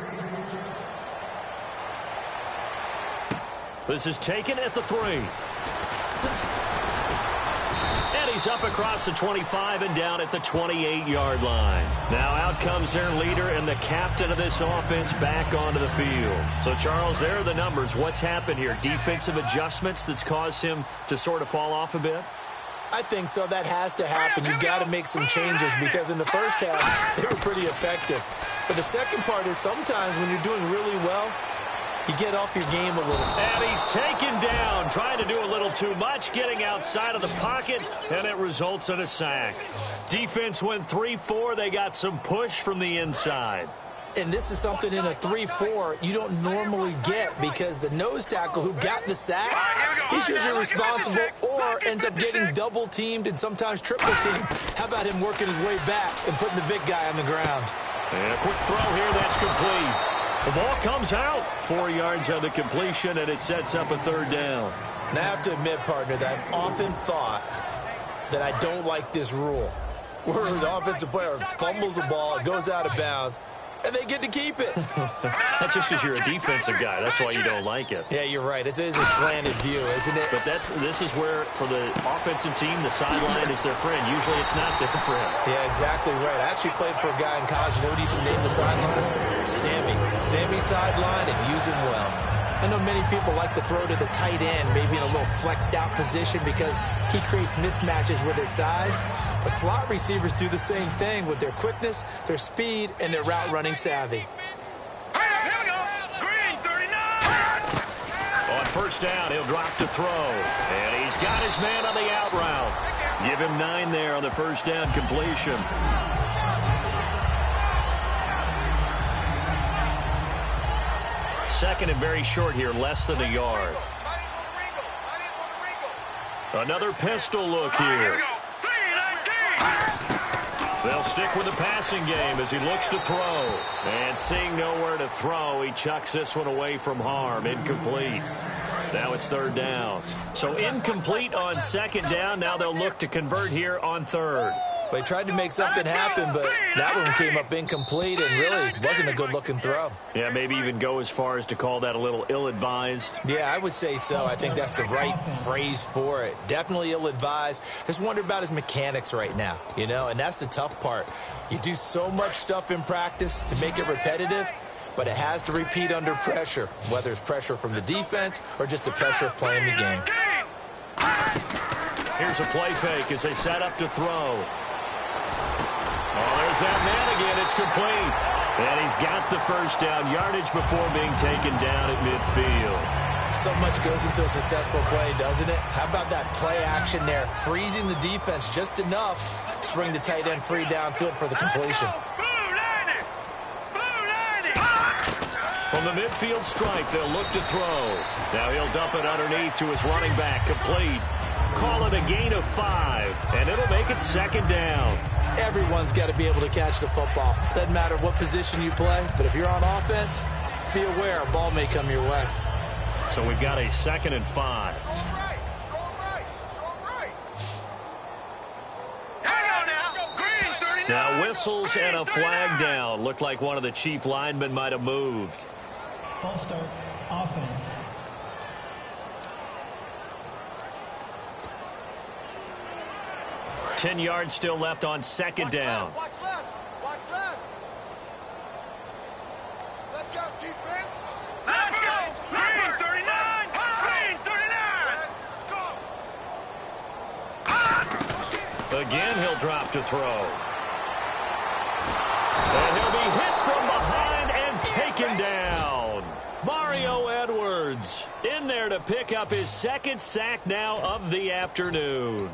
This is taken at the 3. And he's up across the 25 and down at the 28-yard line. Now out comes their leader and the captain of this offense back onto the field. So, Charles, there are the numbers. What's happened here? Defensive adjustments that's caused him to sort of fall off a bit? I think so. That has to happen. You've got to make some changes because in the first half, they were pretty effective. But the second part is sometimes when you're doing really well, you get off your game a little. And he's taken down, trying to do a little too much, getting outside of the pocket, and it results in a sack. Defense went 3-4. They got some push from the inside. And this is something in a 3-4 you don't normally get because the nose tackle who got the sack, he's usually responsible or ends up getting double-teamed and sometimes triple-teamed. How about him working his way back and putting the big guy on the ground? And a quick throw here, that's complete. The ball comes out. 4 yards on the completion, and it sets up a 3rd down. And I have to admit, partner, that I've often thought that I don't like this rule where the offensive player fumbles the ball, it goes out of bounds, and they get to keep it. That's just because you're a defensive guy. That's why you don't like it. Yeah, you're right. It is a slanted view, isn't it? But this is where, for the offensive team, the sideline is their friend. Usually it's not their friend. Yeah, exactly right. I actually played for a guy in college. You know what he used to name the sideline? Sammy. Sammy sideline and use him well. I know many people like to throw to the tight end, maybe in a little flexed out position because he creates mismatches with his size. But slot receivers do the same thing with their quickness, their speed, and their route running savvy. Here we go. Green 39. On first down, he'll drop to throw. And he's got his man on the out route. Give him 9 there on the first down completion. Second and very short here, less than a yard. Another pistol look here. They'll stick with the passing game as he looks to throw. And seeing nowhere to throw, he chucks this one away from harm. Incomplete. Now it's 3rd down. So incomplete on 2nd down. Now they'll look to convert here on 3rd. But he tried to make something happen, but that one came up incomplete and really wasn't a good-looking throw. Yeah, maybe even go as far as to call that a little ill-advised. Yeah, I would say so. I think that's the right phrase for it. Definitely ill-advised. Just wonder about his mechanics right now, you know, and that's the tough part. You do so much stuff in practice to make it repetitive, but it has to repeat under pressure, whether it's pressure from the defense or just the pressure of playing the game. Here's a play fake as they set up to throw. Oh, there's that man again. It's complete. And he's got the first down, yardage before being taken down at midfield. So much goes into a successful play, doesn't it? How about that play action there, freezing the defense just enough to bring the tight end free downfield for the completion. From the midfield strike, they'll look to throw. Now he'll dump it underneath to his running back, complete. Call it a gain of 5, and it'll make it second down. Everyone's got to be able to catch the football. Doesn't matter what position you play, but if you're on offense, be aware a ball may come your way. So we've got a 2nd and 5. Now whistles and a flag down. Looked like one of the chief linemen might have moved. False start, offense. Ten yards still left on second down. Watch left. Watch left. Let's go, defense. Let's go. Green 39. Green 39. Go. Again, he'll drop to throw. And he'll be hit from behind and taken down. Mario Edwards in there to pick up his 2nd sack now of the afternoon.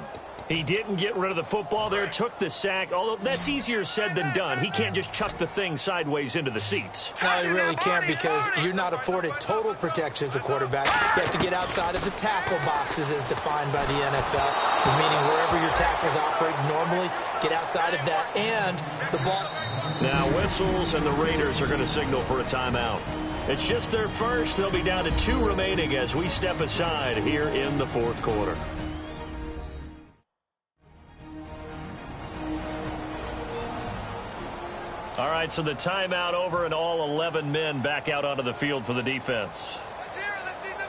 He didn't get rid of the football there, took the sack, although that's easier said than done. He can't just chuck the thing sideways into the seats. No, he really can't because you're not afforded total protection as a quarterback. You have to get outside of the tackle boxes as defined by the NFL, meaning wherever your tackles operate normally, get outside of that and the ball. Now whistles and the Raiders are going to signal for a timeout. It's just their first. They'll be down to 2 remaining as we step aside here in the 4th quarter. All right, so the timeout over and all 11 men back out onto the field for the defense. Let's hear it. Let's see the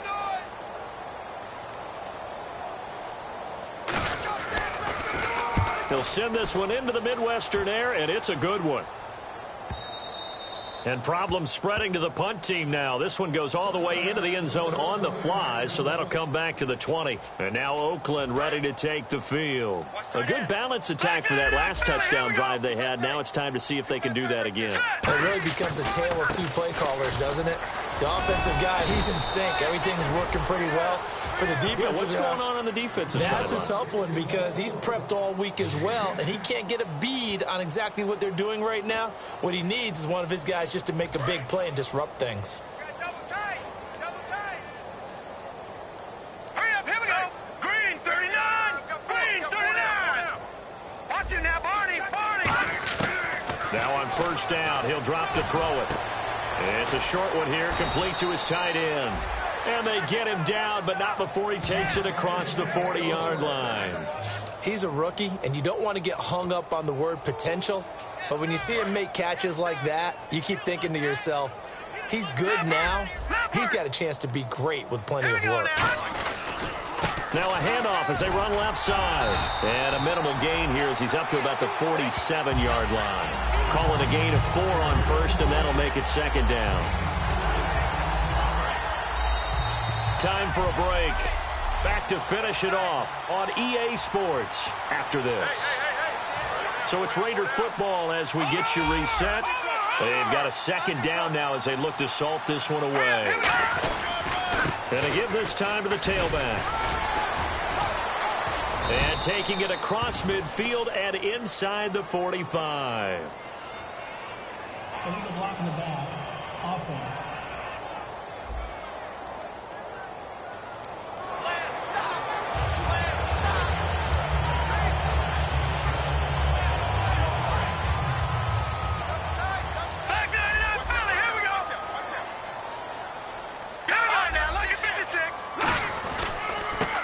noise. Let's go, stand, make some noise. He'll send this one into the Midwestern air, and it's a good one. And problems spreading to the punt team now. This one goes all the way into the end zone on the fly, so that'll come back to the 20. And now Oakland ready to take the field. A good balance attack for that last touchdown drive they had. Now it's time to see if they can do that again. It really becomes a tale of 2 play callers, doesn't it? The offensive guy, he's in sync. Everything's working pretty well. For the defensive what's going on the defensive side? That's a tough one because he's prepped all week as well, and he can't get a bead on exactly what they're doing right now. What he needs is one of his guys just to make a big play and disrupt things. Double tight. Double tight. Hurry up. Here we go. Green 39. Green 39. Watch it now, Barney. Barney. Now on first down, he'll drop to throw it. It's a short one here, complete to his tight end. And they get him down, but not before he takes it across the 40-yard line. He's a rookie, and you don't want to get hung up on the word potential. But when you see him make catches like that, you keep thinking to yourself, he's good now. He's got a chance to be great with plenty of work. Now a handoff as they run left side. And a minimal gain here as he's up to about the 47-yard line. Call it a gain of 4 on first, and that'll make it second down. Time for a break. Back to finish it off on EA Sports after this. So it's Raider football as we get you reset. They've got a second down now as they look to salt this one away. And they give this time to the tailback. And taking it across midfield and inside the 45. Illegal block in the back. Offense.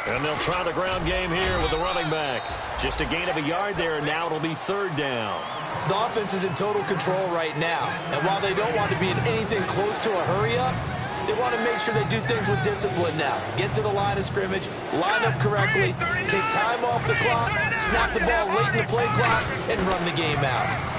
And they'll try the ground game here with the running back. Just a gain of a yard there, and now it'll be third down. The offense is in total control right now. And while they don't want to be in anything close to a hurry-up, they want to make sure they do things with discipline now. Get to the line of scrimmage, line up correctly, take time off the clock, snap the ball late in the play clock, and run the game out.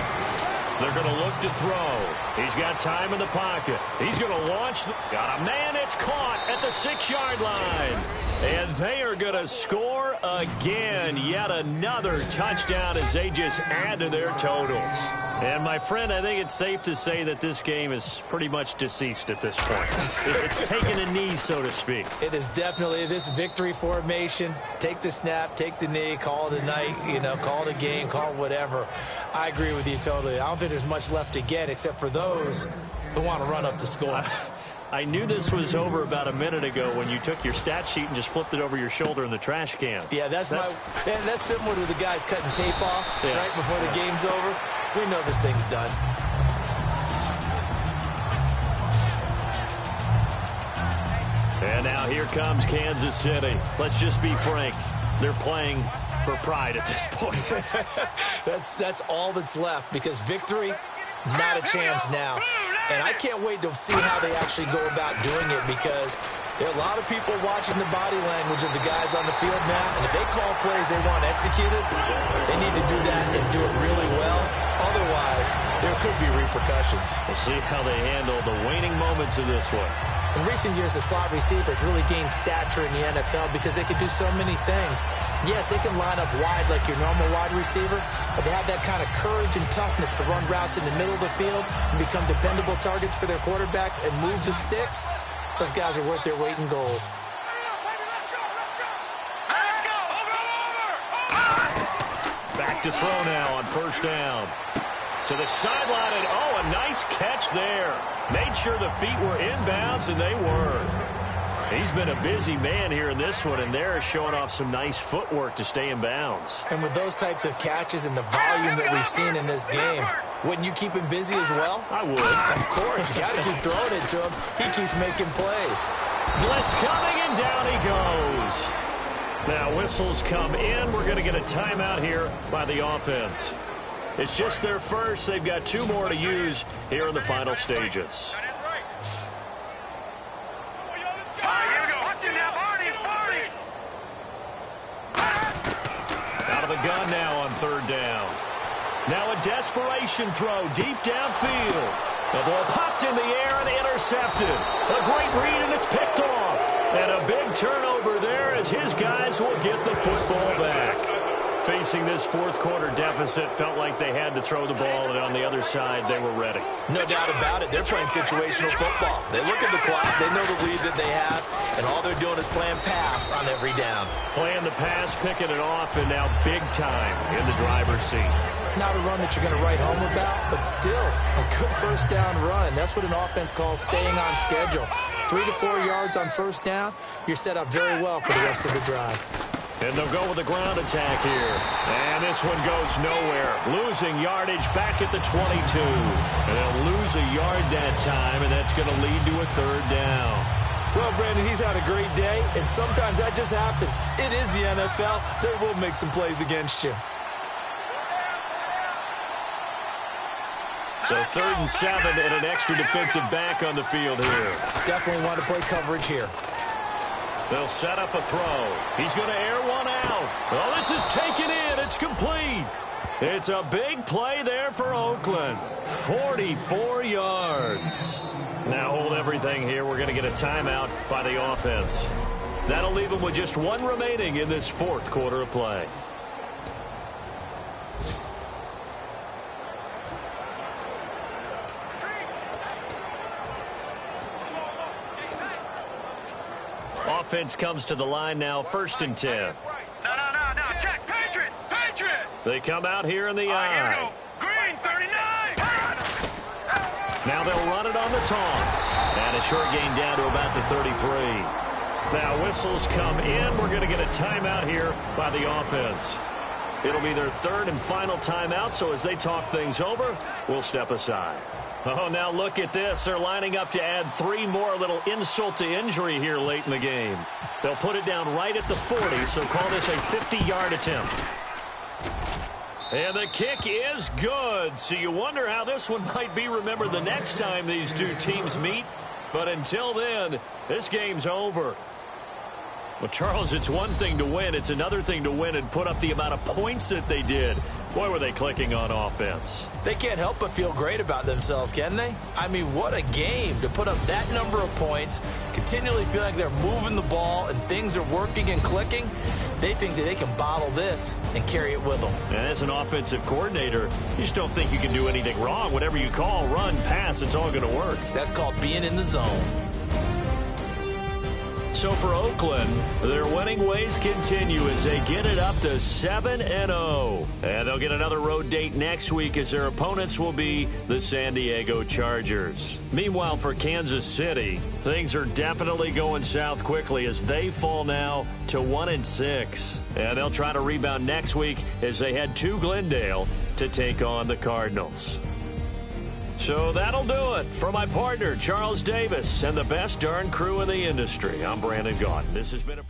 They're going to look to throw. He's got time in the pocket. He's going to launch. Got a man. It's caught at the 6-yard line. And they are going to score again. Yet another touchdown as they just add to their totals. And, my friend, I think it's safe to say that this game is pretty much deceased at this point. It's taken a knee, so to speak. It is definitely this victory formation. Take the snap, take the knee, call it a night, call it a game, call it whatever. I agree with you totally. I don't think there's much left to get except for those who want to run up the score. I knew this was over about a minute ago when you took your stat sheet and just flipped it over your shoulder in the trash can. Yeah, that's similar to the guys cutting tape off right before the game's over. We know this thing's done. And now here comes Kansas City. Let's just be frank. They're playing for pride at this point. That's all that's left because victory, not a chance now. And I can't wait to see how they actually go about doing it because there are a lot of people watching the body language of the guys on the field now. And if they call plays they want executed, they need to do that and do it really well. Otherwise, there could be repercussions. We'll see how they handle the waning moments of this one. In recent years, the slot receivers really gained stature in the NFL because they can do so many things. Yes, they can line up wide like your normal wide receiver, but they have that kind of courage and toughness to run routes in the middle of the field and become dependable targets for their quarterbacks and move the sticks. Those guys are worth their weight in gold. Back to throw now on first down. To the sideline, and a nice catch there. Made sure the feet were inbounds, and they were. He's been a busy man here in this one, and they're showing off some nice footwork to stay in bounds. And with those types of catches and the volume that we've seen in this game, wouldn't you keep him busy as well? I would. Of course. You got to keep throwing it to him. He keeps making plays. Blitz coming, and down he goes. Now whistles come in. We're going to get a timeout here by the offense. It's just their first. They've got 2 more to use here in the final stages. Out of the gun now on third down. Now a desperation throw deep downfield. The ball popped in the air and intercepted. A great read, and it's picked off. And a big turnover there as his guys will get the football back. Facing this fourth quarter deficit, felt like they had to throw the ball, and on the other side, they were ready. No doubt about it. They're playing situational football. They look at the clock, they know the lead that they have, and all they're doing is playing pass on every down. Playing the pass, picking it off, and now big time in the driver's seat. Not a run that you're going to write home about, but still a good first down run. That's what an offense calls staying on schedule. 3 to 4 yards on first down, you're set up very well for the rest of the drive. And they'll go with a ground attack here. And this one goes nowhere. Losing yardage back at the 22. And they'll lose a yard that time, and that's going to lead to a third down. Well, Brandon, he's had a great day, and sometimes that just happens. It is the NFL. They will make some plays against you. So 3rd and 7 and an extra defensive back on the field here. Definitely want to play coverage here. They'll set up a throw. He's going to air one out. Oh, this is taken in. It's complete. It's a big play there for Oakland. 44 yards. Now hold everything here. We're going to get a timeout by the offense. That'll leave them with just 1 remaining in this fourth quarter of play. Offense comes to the line now, 1st and 10. No. Check. Patriot. They come out here in the eye. Green, 39. Now they'll run it on the toss. And a short gain down to about the 33. Now whistles come in. We're going to get a timeout here by the offense. It'll be their 3rd and final timeout, so as they talk things over, we'll step aside. Oh, now look at this. They're lining up to add 3 more, little insult to injury here late in the game. They'll put it down right at the 40, so call this a 50-yard attempt. And the kick is good. So you wonder how this one might be remembered the next time these two teams meet. But until then, this game's over. Well, Charles, it's one thing to win. It's another thing to win and put up the amount of points that they did. Boy, were they clicking on offense. They can't help but feel great about themselves, can they? I mean, what a game to put up that number of points, continually feel like they're moving the ball and things are working and clicking. They think that they can bottle this and carry it with them. And as an offensive coordinator, you just don't think you can do anything wrong. Whatever you call, run, pass, it's all going to work. That's called being in the zone. So for Oakland, their winning ways continue as they get it up to 7-0. And they'll get another road date next week as their opponents will be the San Diego Chargers. Meanwhile, for Kansas City, things are definitely going south quickly as they fall now to 1-6. And they'll try to rebound next week as they head to Glendale to take on the Cardinals. So that'll do it. For my partner, Charles Davis, and the best darn crew in the industry, I'm Brandon Gaudin. This has been a